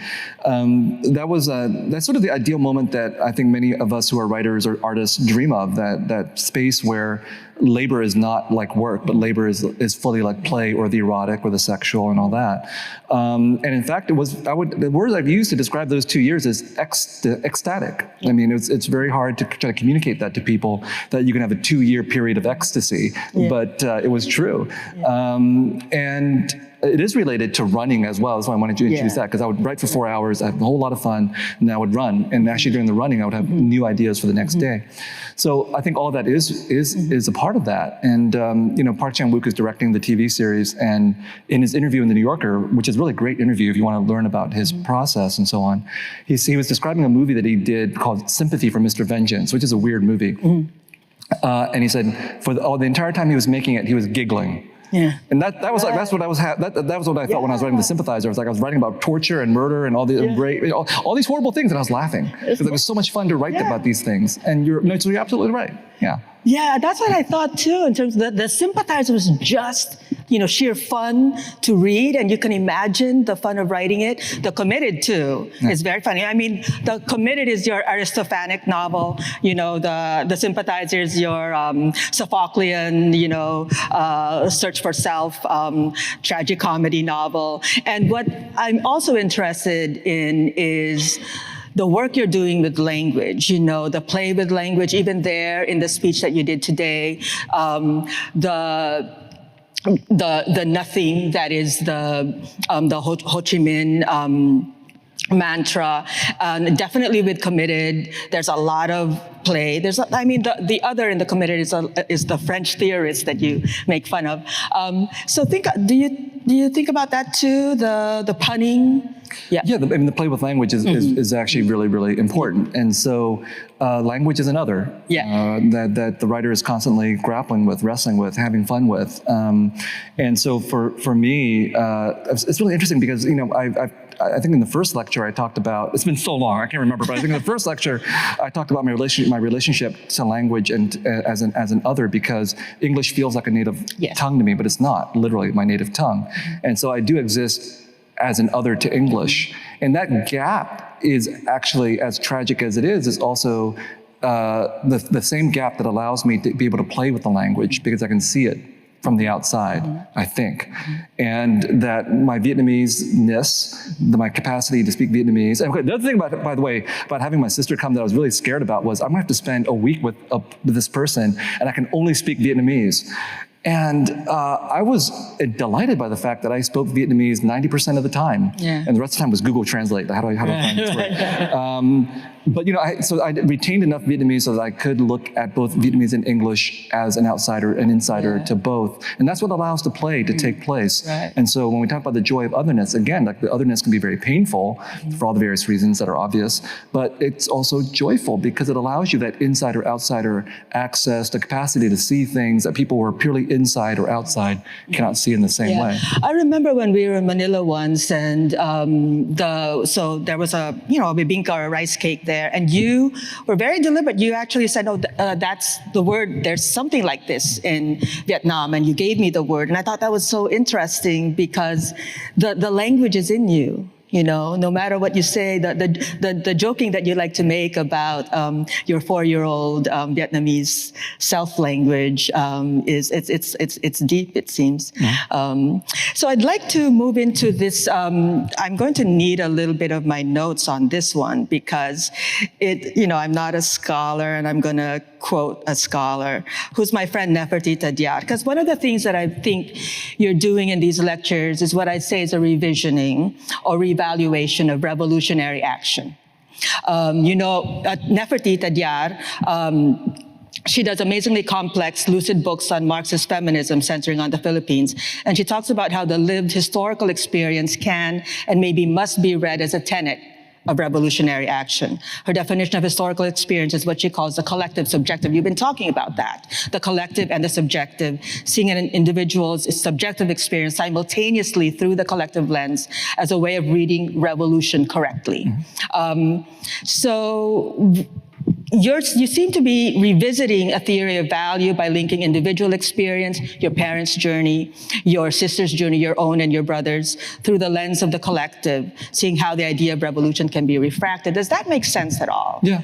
That's sort of the ideal moment that I think many of us who are writers or artists dream of. That space where labor is not like work, but labor is fully like play or the erotic or the sexual and all that. And in fact, the words I've used to describe those 2 years is ecstatic. I mean, it's very hard to try to communicate that to people, that you can have a 2-year period of ecstasy, but it was true. And it is related to running as well. That's why I wanted to introduce that, because I would write for 4 hours, I have a whole lot of fun, and I would run. And actually during the running, I would have new ideas for the next day. So I think all that is a part of that. And you know, Park Chan-wook is directing the TV series, and in his interview in The New Yorker, which is a really great interview if you want to learn about his process and so on, he was describing a movie that he did called Sympathy for Mr. Vengeance, which is a weird movie. And he said for the entire time he was making it, he was giggling. Yeah. And that was like, that's what I was that was what I felt when I was writing the Sympathizer. It was like I was writing about torture and murder and all these horrible things, and I was laughing because it was so much fun to write about these things. And you're absolutely right. Yeah. Yeah, that's what I thought too, in terms of the Sympathizer was just, you know, sheer fun to read, and you can imagine the fun of writing it. The Committed too is very funny. I mean, the Committed is your Aristophanic novel, you know, the Sympathizer is your Sophoclean, you know, search for self, tragicomedy novel. And what I'm also interested in is the work you're doing with language, you know, the play with language, even there in the speech that you did today, the nothing that is the Ho Chi Minh mantra, definitely with Committed. There's a lot of play. The other in the Committed is the French theorist that you make fun of. So do you think about that too? The punning. Yeah. Yeah. The play with language is actually really, really important, and so language is another. Yeah. That the writer is constantly grappling with, wrestling with, having fun with, and so for me, it's really interesting because I think in the first lecture I talked about, it's been so long, I can't remember, but I think in the first lecture I talked about my relationship to language and as an other, because English feels like a native tongue to me, but it's not literally my native tongue. And so I do exist as an other to English. And that gap is actually, as tragic as it is also the same gap that allows me to be able to play with the language because I can see it from the outside, I think. And that my Vietnamese-ness, my capacity to speak Vietnamese. And the other thing by the way, about having my sister come that I was really scared about was I'm gonna have to spend a week with this person and I can only speak Vietnamese. And I was delighted by the fact that I spoke Vietnamese 90% of the time. Yeah. And the rest of the time was Google Translate. How do I find this word? But so I retained enough Vietnamese so that I could look at both Vietnamese and English as an outsider and insider to both. And that's what allows the play to take place. Right. And so when we talk about the joy of otherness, again, like the otherness can be very painful for all the various reasons that are obvious, but it's also joyful because it allows you that insider-outsider access, the capacity to see things that people who are purely inside or outside cannot see in the same way. I remember when we were in Manila once, and so there was a bibingka or a rice cake there, and you were very deliberate. You actually said, "Oh, that's the word. There's something like this in Vietnam," and you gave me the word, and I thought that was so interesting because the language is in you. No matter what you say, the joking that you like to make about your 4-year-old Vietnamese self-language it's deep, it seems. So I'd like to move into this. I'm going to need a little bit of my notes on this one because I'm not a scholar, and I'm going to quote a scholar who's my friend Nefertiti Diar. Because one of the things that I think you're doing in these lectures is what I'd say is a revisioning or revaluation of revolutionary action. Nefertiti Diar, she does amazingly complex, lucid books on Marxist feminism centering on the Philippines. And she talks about how the lived historical experience can and maybe must be read as a tenet of revolutionary action. Her definition of historical experience is what she calls the collective subjective. You've been talking about that, the collective and the subjective, seeing an individual's subjective experience simultaneously through the collective lens as a way of reading revolution correctly. You seem to be revisiting a theory of value by linking individual experience, your parents' journey, your sister's journey, your own and your brother's, through the lens of the collective, seeing how the idea of revolution can be refracted. Does that make sense at all? Yeah.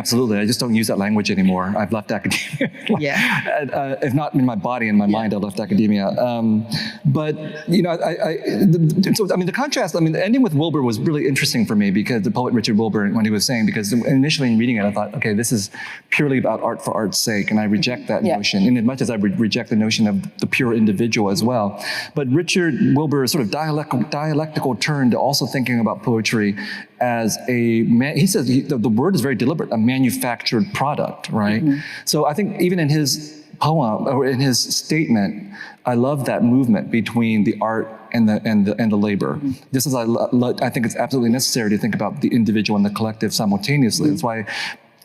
Absolutely. I just don't use that language anymore. I've left academia. If not in my body, in my mind, I left academia. The contrast, the ending with Wilbur was really interesting for me because the poet Richard Wilbur, when he was saying, because initially in reading it, I thought, okay, this is purely about art for art's sake, and I reject that notion, in as much as I reject the notion of the pure individual as well. But Richard Wilbur's sort of dialectical turn to also thinking about poetry as he says the word is very deliberate, a manufactured product, right? So I think even in his poem or in his statement, I love that movement between the art and the labor. Just as I think it's absolutely necessary to think about the individual and the collective simultaneously. That's why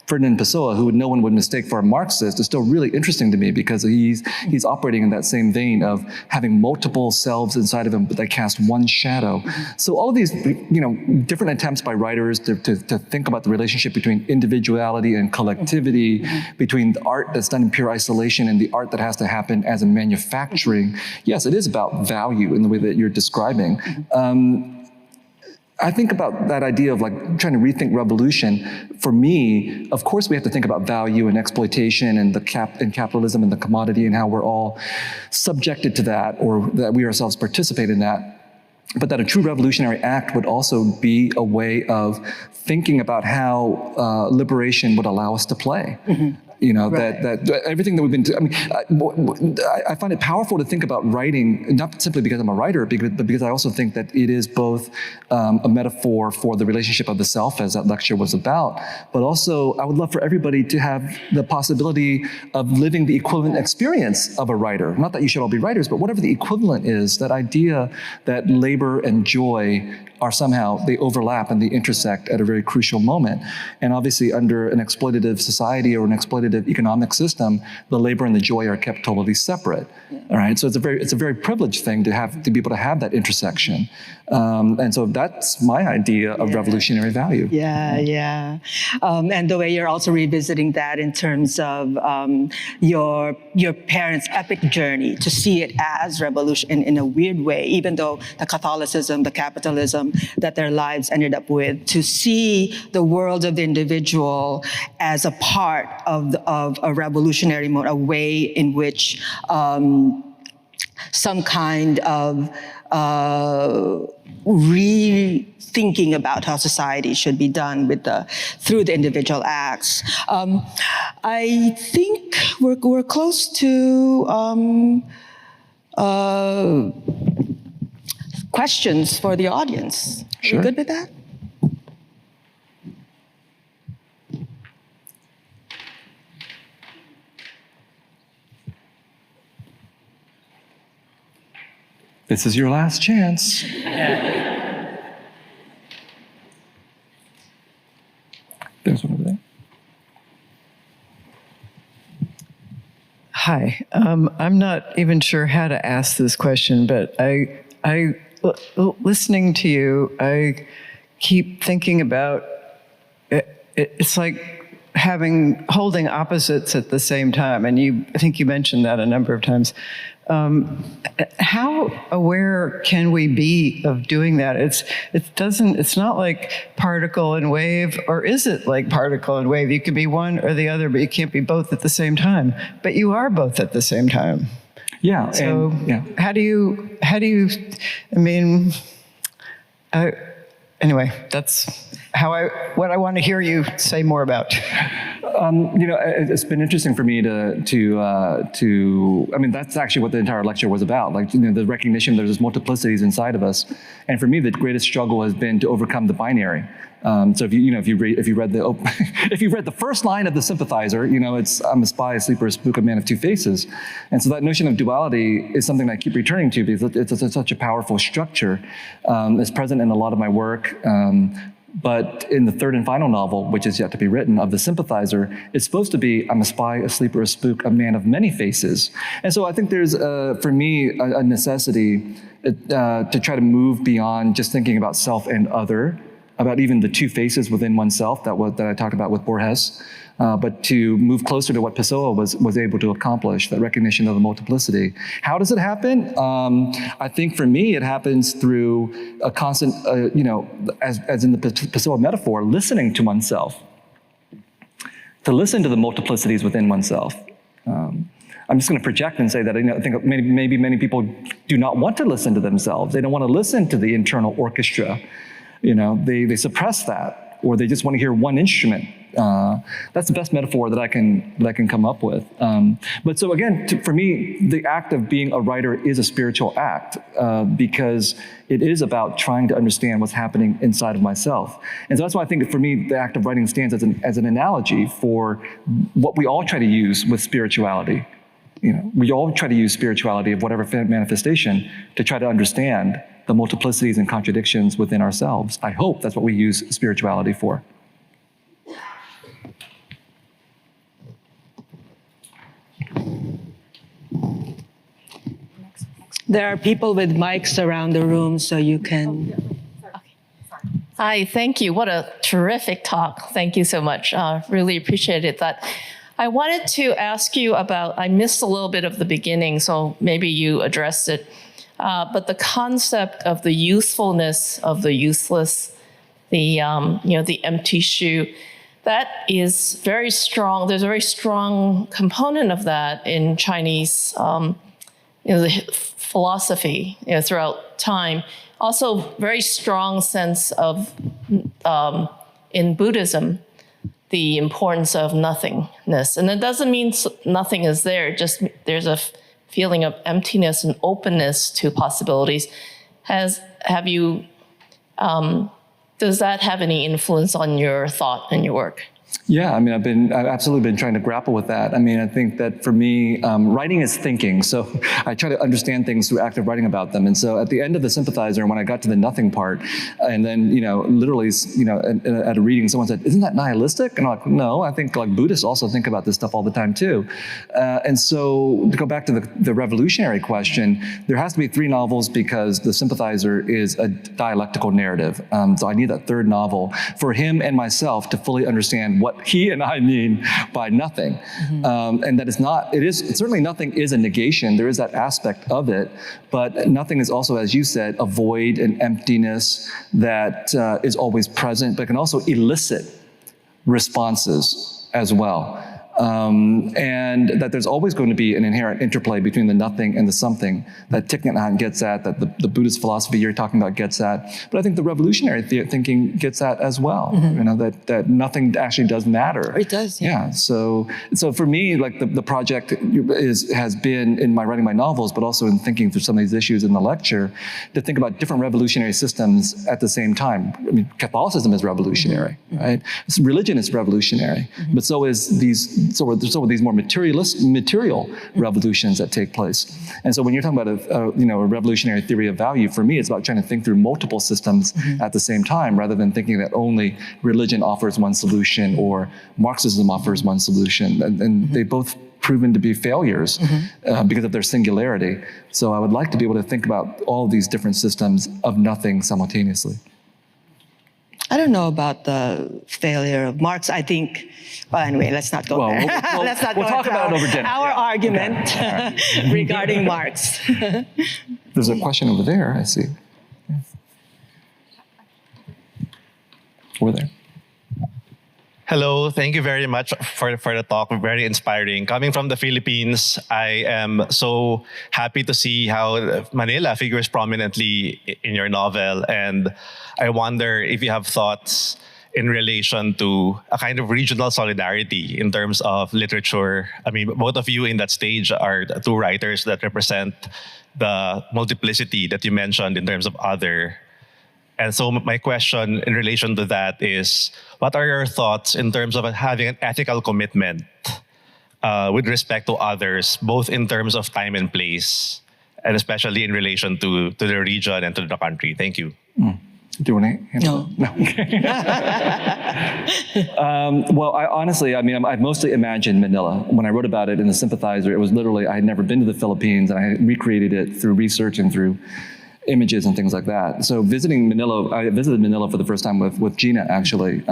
Ferdinand Pessoa, who no one would mistake for a Marxist, is still really interesting to me because he's operating in that same vein of having multiple selves inside of him, but they cast one shadow. So all of these, different attempts by writers to think about the relationship between individuality and collectivity, between the art that's done in pure isolation and the art that has to happen as a manufacturing. Yes, it is about value in the way that you're describing. I think about that idea of trying to rethink revolution. For me, of course, we have to think about value and exploitation and capitalism and the commodity and how we're all subjected to that, or that we ourselves participate in that. but that a true revolutionary act would also be a way of thinking about how liberation would allow us to play. You know, Right. that everything that we've been, I find it powerful to think about writing, not simply because I'm a writer, but because I also think that it is both a metaphor for the relationship of the self, as that lecture was about, but also I would love for everybody to have the possibility of living the equivalent experience of a writer. Not that you should all be writers, but whatever the equivalent is, that idea that labor and joy are somehow, they overlap and they intersect at a very crucial moment. And obviously under an exploitative society or an exploitative economic system, the labor and the joy are kept totally separate. All right, so it's a very privileged thing to be able to have that intersection. And so that's my idea of revolutionary value. Yeah. And the way you're also revisiting that in terms of your parents' epic journey, to see it as revolution in a weird way, even though the Catholicism, the capitalism that their lives ended up with, to see the world of the individual as a part of a revolutionary mode, a way in which some kind of rethinking about how society should be done through the individual acts. I think we're close to questions for the audience. Sure. You good with that? This is your last chance. There's one over there. Hi, I'm not even sure how to ask this question, but listening to you, I keep thinking about it's like holding opposites at the same time, and I think you mentioned that a number of times. How aware can we be of doing that? It's not like particle and wave, or is it like particle and wave? You can be one or the other, but you can't be both at the same time. But you are both at the same time. Yeah. So how do you, anyway, that's what I want to hear you say more about. It's been interesting for me that's actually what the entire lecture was about. Like, the recognition there's multiplicities inside of us. And for me, the greatest struggle has been to overcome the binary. So if you read the first line of the Sympathizer, it's I'm a spy, a sleeper, a spook, a man of two faces. And so that notion of duality is something that I keep returning to because it's such a powerful structure. It's present in a lot of my work. But in the third and final novel, which is yet to be written, of the Sympathizer, it's supposed to be I'm a spy, a sleeper, a spook, a man of many faces. And so I think there's, for me, a necessity to try to move beyond just thinking about self and other, about even the two faces within oneself that I talked about with Borges, but to move closer to what Pessoa was able to accomplish, that recognition of the multiplicity. How does it happen? I think for me, it happens through a constant, as in the Pessoa metaphor, listening to oneself, to listen to the multiplicities within oneself. I'm just going to project and say that I think maybe many people do not want to listen to themselves. They don't want to listen to the internal orchestra. They suppress that, or they just want to hear one instrument. That's the best metaphor that I can come up with. But so again, for me, the act of being a writer is a spiritual act because it is about trying to understand what's happening inside of myself. And so that's why I think for me, the act of writing stands as an analogy for what we all try to use with spirituality. We all try to use spirituality of whatever manifestation to try to understand the multiplicities and contradictions within ourselves. I hope that's what we use spirituality for. There are people with mics around the room, so you can. Hi, thank you. What a terrific talk. Thank you so much. Really appreciated that. I wanted to ask you about, I missed a little bit of the beginning, so maybe you addressed it, but the concept of the youthfulness of the youthless, the empty shoe, that is very strong. There's a very strong component of that in Chinese the philosophy, throughout time. Also, very strong sense of, in Buddhism, the importance of nothingness. And it doesn't mean nothing is there, just there's a feeling of emptiness and openness to possibilities. Does that have any influence on your thought and your work? Yeah, I mean, I've absolutely been trying to grapple with that. I mean, I think that for me, writing is thinking. So I try to understand things through active writing about them. And so at the end of the Sympathizer, when I got to the nothing part, and then, literally, at a reading, someone said, "Isn't that nihilistic?" And I'm like, no, I think like Buddhists also think about this stuff all the time too. And so to go back to the revolutionary question, there has to be 3 novels because the Sympathizer is a dialectical narrative. So I need that 3rd novel for him and myself to fully understand what he and I mean by nothing. Mm-hmm. And that certainly nothing is a negation. There is that aspect of it, but nothing is also, as you said, a void, an emptiness that is always present, but can also elicit responses as well. And that there's always going to be an inherent interplay between the nothing and the something that Thich Nhat Hanh gets at, that the Buddhist philosophy you're talking about gets at. But I think the revolutionary thinking gets at as well. Mm-hmm. That nothing actually does matter. It does. Yeah. So for me, like the project has been in my writing my novels, but also in thinking through some of these issues in the lecture, to think about different revolutionary systems at the same time. I mean, Catholicism is revolutionary, mm-hmm. right? Religion is revolutionary, mm-hmm. but so is these. So are these more material revolutions that take place. And so when you're talking about a revolutionary theory of value, for me, it's about trying to think through multiple systems mm-hmm. at the same time, rather than thinking that only religion offers one solution or Marxism offers one solution. And mm-hmm. they both proven to be failures mm-hmm. Because of their singularity. So I would like to be able to think about all of these different systems of nothing simultaneously. I don't know about the failure of Marx. I think, well, anyway, let's not go there. Let's not we'll go talk into about it over dinner. Our argument okay. regarding Marx. There's a question over there, I see. Over there. Hello, thank you very much for the talk. Very inspiring. Coming from the Philippines, I am so happy to see how Manila figures prominently in your novel. And I wonder if you have thoughts in relation to a kind of regional solidarity in terms of literature. I mean, both of you in that stage are 2 writers that represent the multiplicity that you mentioned in terms of other. And so my question in relation to that is, what are your thoughts in terms of having an ethical commitment with respect to others, both in terms of time and place, and especially in relation to the region and to the country? Thank you. Mm. Do you want to handle No. Okay. Well, I've mostly imagined Manila. When I wrote about it in the Sympathizer, it was literally, I had never been to the Philippines, and I recreated it through research and through images and things like that. So visiting Manila, I visited Manila for the first time with Gina, actually,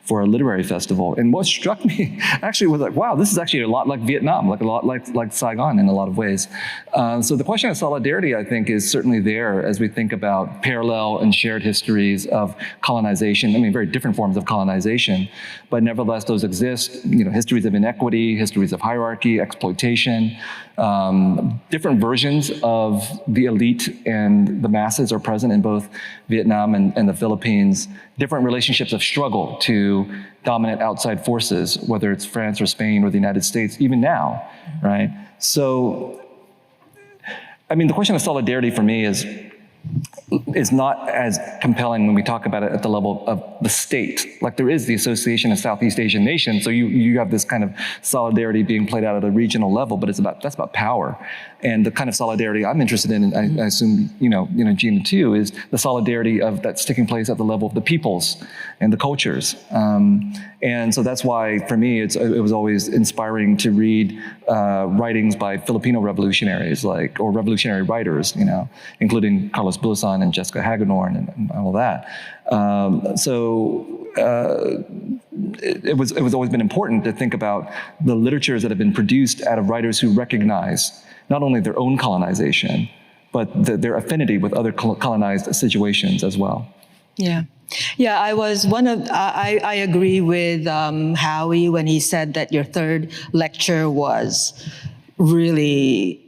for a literary festival. And what struck me actually was like, wow, this is actually a lot like Vietnam, like a lot like Saigon in a lot of ways. So the question of solidarity, I think, is certainly there as we think about parallel and shared histories of colonization. I mean, very different forms of colonization, but nevertheless, those exist. Histories of inequity, histories of hierarchy, exploitation, different versions of the elite and the masses are present in both Vietnam and the Philippines. Different relationships of struggle to dominant outside forces, whether it's France or Spain or the United States, even now, right? So, I mean, the question of solidarity for me is not as compelling when we talk about it at the level of the state. Like there is the Association of Southeast Asian Nations, so you have this kind of solidarity being played out at a regional level, but that's about power. And the kind of solidarity I'm interested in, and I assume Gina too, is the solidarity that's taking place at the level of the peoples and the cultures. And so that's why, for me, it was always inspiring to read writings by Filipino revolutionaries, or revolutionary writers, including Carlos Bulosan and Jessica Hagedorn and all that. It was always been important to think about the literatures that have been produced out of writers who recognize not only their own colonization, but their affinity with other colonized situations as well. Yeah. Yeah, I agree with Howie when he said that your 3rd lecture was really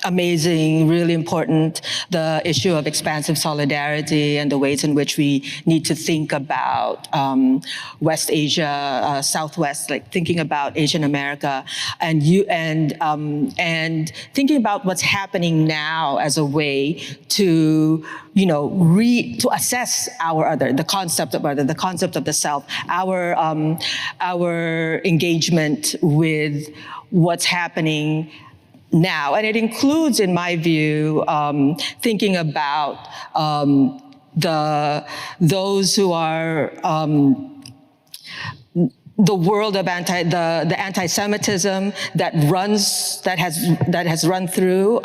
amazing, really important, the issue of expansive solidarity and the ways in which we need to think about West Asia, Southwest, like thinking about Asian America, and thinking about what's happening now as a way to, to assess our other, the concept of other, the concept of the self, our engagement with what's happening now. And it includes, in my view, thinking about those who are the world of the anti-Semitism that has run through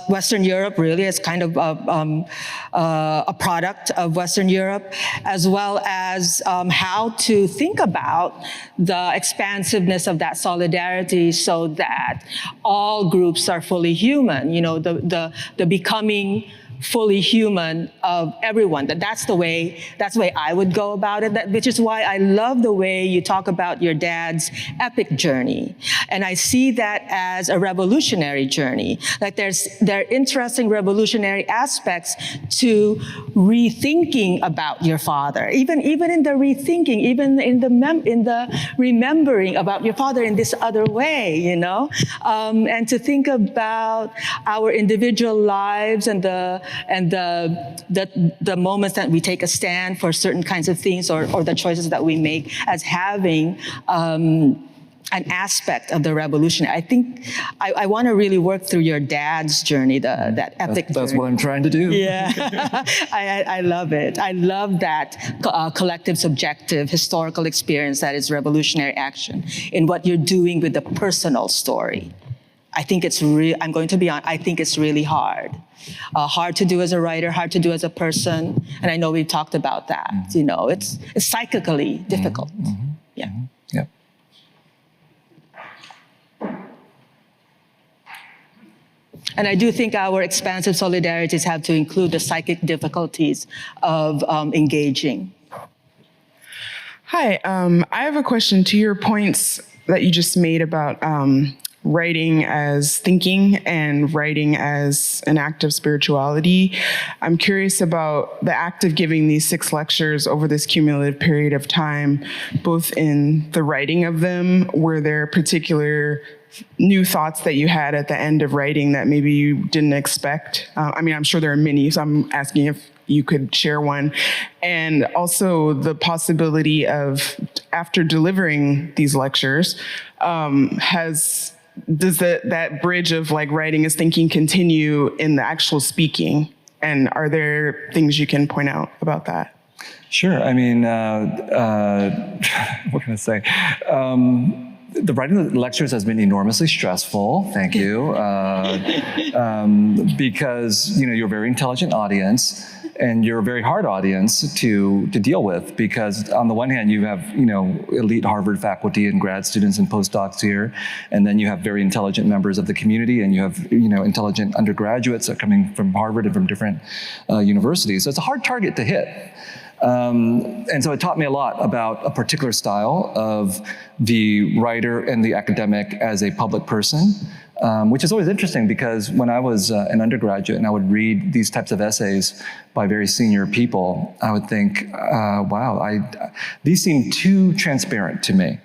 Western Europe, really, as kind of a product of Western Europe, as well as how to think about the expansiveness of that solidarity so that all groups are fully human. The becoming fully human of everyone. That's the way I would go about it, which is why I love the way you talk about your dad's epic journey. And I see that as a revolutionary journey. Like there are interesting revolutionary aspects to rethinking about your father, even in the rethinking, even in the remembering about your father in this other way, and to think about our individual lives and the moments that we take a stand for certain kinds of things or the choices that we make as having an aspect of the revolution. I think I want to really work through your dad's journey, that epic That's journey. what I'm trying to do. Yeah, I love it. I love that collective, subjective, historical experience that is revolutionary action in what you're doing with the personal story. I think it's I'm going to be honest, I think it's really hard. Hard to do as a writer, hard to do as a person. And I know we've talked about that. It's psychically difficult. Mm-hmm. Yeah. Yep. And I do think our expansive solidarities have to include the psychic difficulties of engaging. Hi, I have a question to your points that you just made about writing as thinking and writing as an act of spirituality. I'm curious about the act of giving these 6 lectures over this cumulative period of time, both in the writing of them, were there particular new thoughts that you had at the end of writing that maybe you didn't expect? I'm sure there are many, so I'm asking if you could share one. And also the possibility of, after delivering these lectures, does that bridge of like writing as thinking continue in the actual speaking? And are there things you can point out about that? Sure. What can I say? The writing of the lectures has been enormously stressful. Thank you. Because you're a very intelligent audience, and you're a very hard audience to deal with, because on the one hand you have elite Harvard faculty and grad students and postdocs here, and then you have very intelligent members of the community, and you have intelligent undergraduates that are coming from Harvard and from different universities. So it's a hard target to hit. And so it taught me a lot about a particular style of the writer and the academic as a public person, which is always interesting, because when I was an undergraduate and I would read these types of essays by very senior people, I would think, wow, these seem too transparent to me,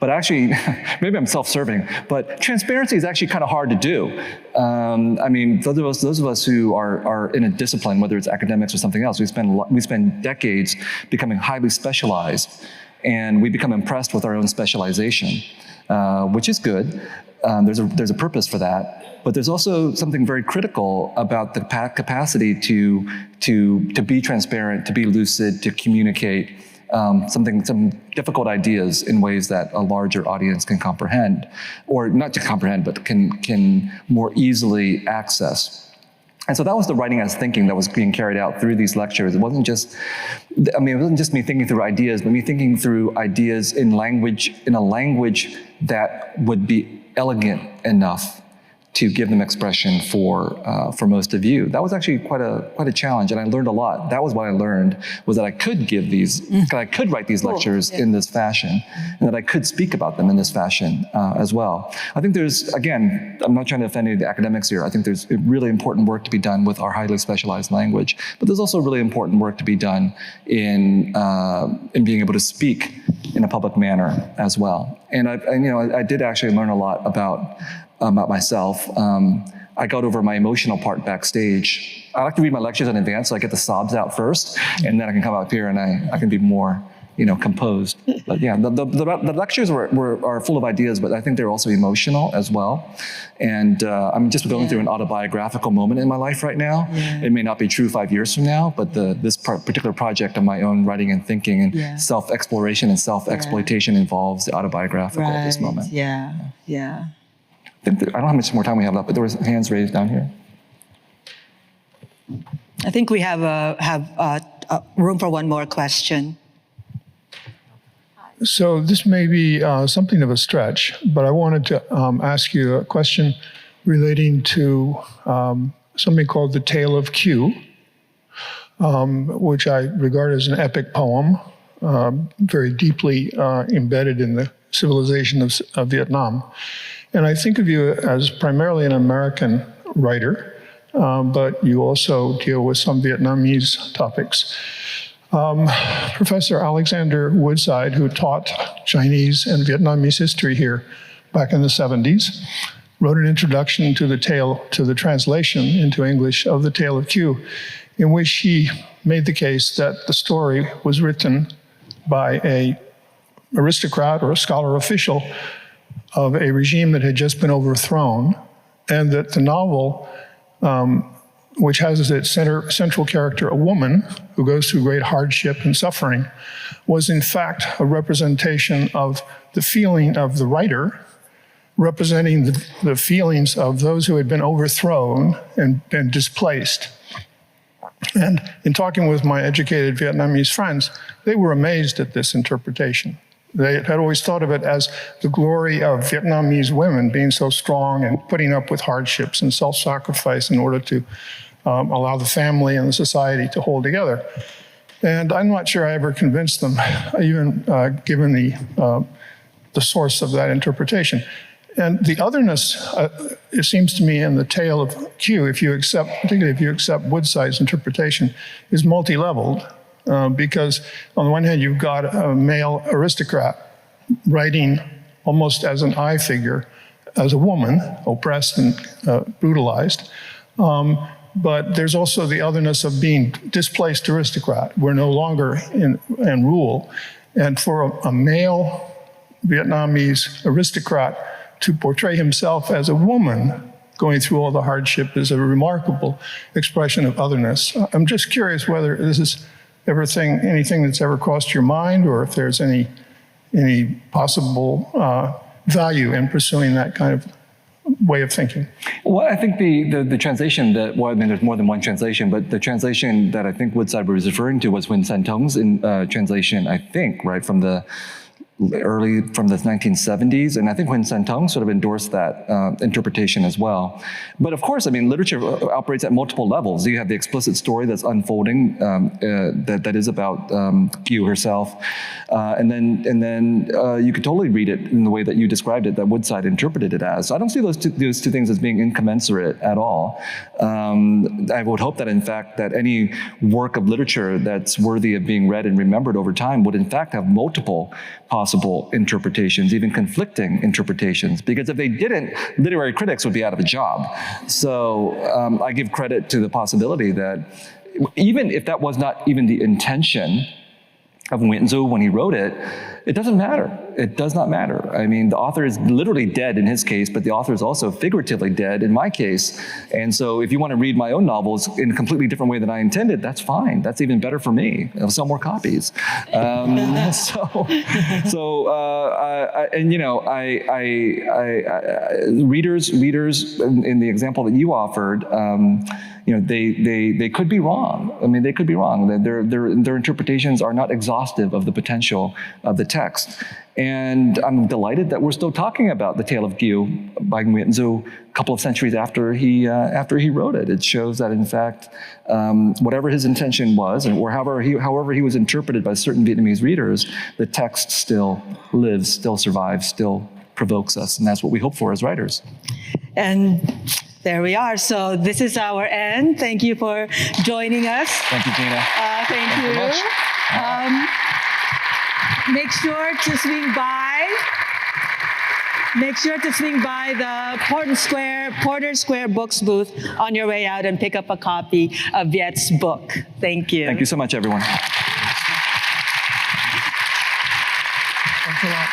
But actually, maybe I'm self-serving, but transparency is actually kind of hard to do. Those of us who are in a discipline, whether it's academics or something else, we spend decades becoming highly specialized, and we become impressed with our own specialization, which is good. There's a purpose for that. But there's also something very critical about the capacity to be transparent, to be lucid, to communicate some difficult ideas in ways that a larger audience can comprehend, or not to comprehend, but can more easily access. And so that was the writing as thinking that was being carried out through these lectures. It wasn't just me thinking through ideas, but me thinking through ideas in a language that would be elegant enough to give them expression for most of you. That was actually quite a challenge, and I learned a lot. That was what I learned, was that I could give these, I could write these lectures in this fashion, and that I could speak about them in this fashion as well. I think there's, again, I'm not trying to offend any of the academics here. I think there's really important work to be done with our highly specialized language, but there's also really important work to be done in being able to speak in a public manner as well. And I did actually learn a lot about myself. I got over my emotional part backstage. I like to read my lectures in advance, so I get the sobs out first, and then I can come up here and I can be more, composed. But yeah, the lectures are full of ideas, but I think they're also emotional as well. And I'm just going through an autobiographical moment in my life right now. Yeah. It may not be true 5 years from now, but this particular project of my own writing and thinking and self-exploration and self-exploitation involves the autobiographical at this moment. Yeah. I don't know how much more time we have left, but there was hands raised down here. I think we have room for one more question. So this may be something of a stretch, but I wanted to ask you a question relating to something called The Tale of Q, which I regard as an epic poem, very deeply embedded in the civilization of Vietnam. And I think of you as primarily an American writer, but you also deal with some Vietnamese topics. Professor Alexander Woodside, who taught Chinese and Vietnamese history here back in the 70s, wrote an introduction to the translation into English of The Tale of Q, in which he made the case that the story was written by an aristocrat or a scholar official of a regime that had just been overthrown, and that the novel, which has as its central character a woman who goes through great hardship and suffering, was in fact a representation of the feeling of the writer, representing the feelings of those who had been overthrown and been displaced. And in talking with my educated Vietnamese friends, they were amazed at this interpretation. They had always thought of it as the glory of Vietnamese women being so strong and putting up with hardships and self-sacrifice in order to allow the family and the society to hold together. And I'm not sure I ever convinced them, even given the source of that interpretation. And the otherness, it seems to me, in The Tale of Q, particularly if you accept Woodside's interpretation, is multi-leveled. Because on the one hand, you've got a male aristocrat writing almost as an I figure, as a woman, oppressed and brutalized. But there's also the otherness of being displaced aristocrat. We're no longer in rule. And for a male Vietnamese aristocrat to portray himself as a woman going through all the hardship is a remarkable expression of otherness. I'm just curious whether this is anything that's ever crossed your mind, or if there's any possible value in pursuing that kind of way of thinking. Well, I think the translation there's more than one translation, but the translation that I think Woodside was referring to was Huyen San Tong's translation, I think, right, from the 1970s, and I think Huyen San Tong sort of endorsed that interpretation as well. But of course, I mean, literature operates at multiple levels. You have the explicit story that's unfolding, that is about Q herself, and then you could totally read it in the way that you described it, that Woodside interpreted it as. So I don't see those two things as being incommensurate at all. I would hope that, in fact, that any work of literature that's worthy of being read and remembered over time would, in fact, have multiple possible interpretations, even conflicting interpretations, because if they didn't, literary critics would be out of a job. So I give credit to the possibility that even if that was not even the intention of Nguyen Dzu when he wrote it, it doesn't matter. It does not matter. I mean, the author is literally dead in his case, but the author is also figuratively dead in my case. And so if you want to read my own novels in a completely different way than I intended, that's fine. That's even better for me. I'll sell more copies. Readers, in the example that you offered, they could be wrong. I mean, they could be wrong. Their interpretations are not exhaustive of the potential of the text. And I'm delighted that we're still talking about The Tale of Gyu by Nguyen Zu a couple of centuries after he wrote it. It shows that, in fact, whatever his intention was, or however he was interpreted by certain Vietnamese readers, the text still lives, still survives, still provokes us. And that's what we hope for as writers. And there we are. So this is our end. Thank you for joining us. Thank you, Gina. Thank you. Very much. Make sure to swing by. Make sure to swing by the Porter Square Books booth on your way out and pick up a copy of Viet's book. Thank you. Thank you so much, everyone. Thanks a lot.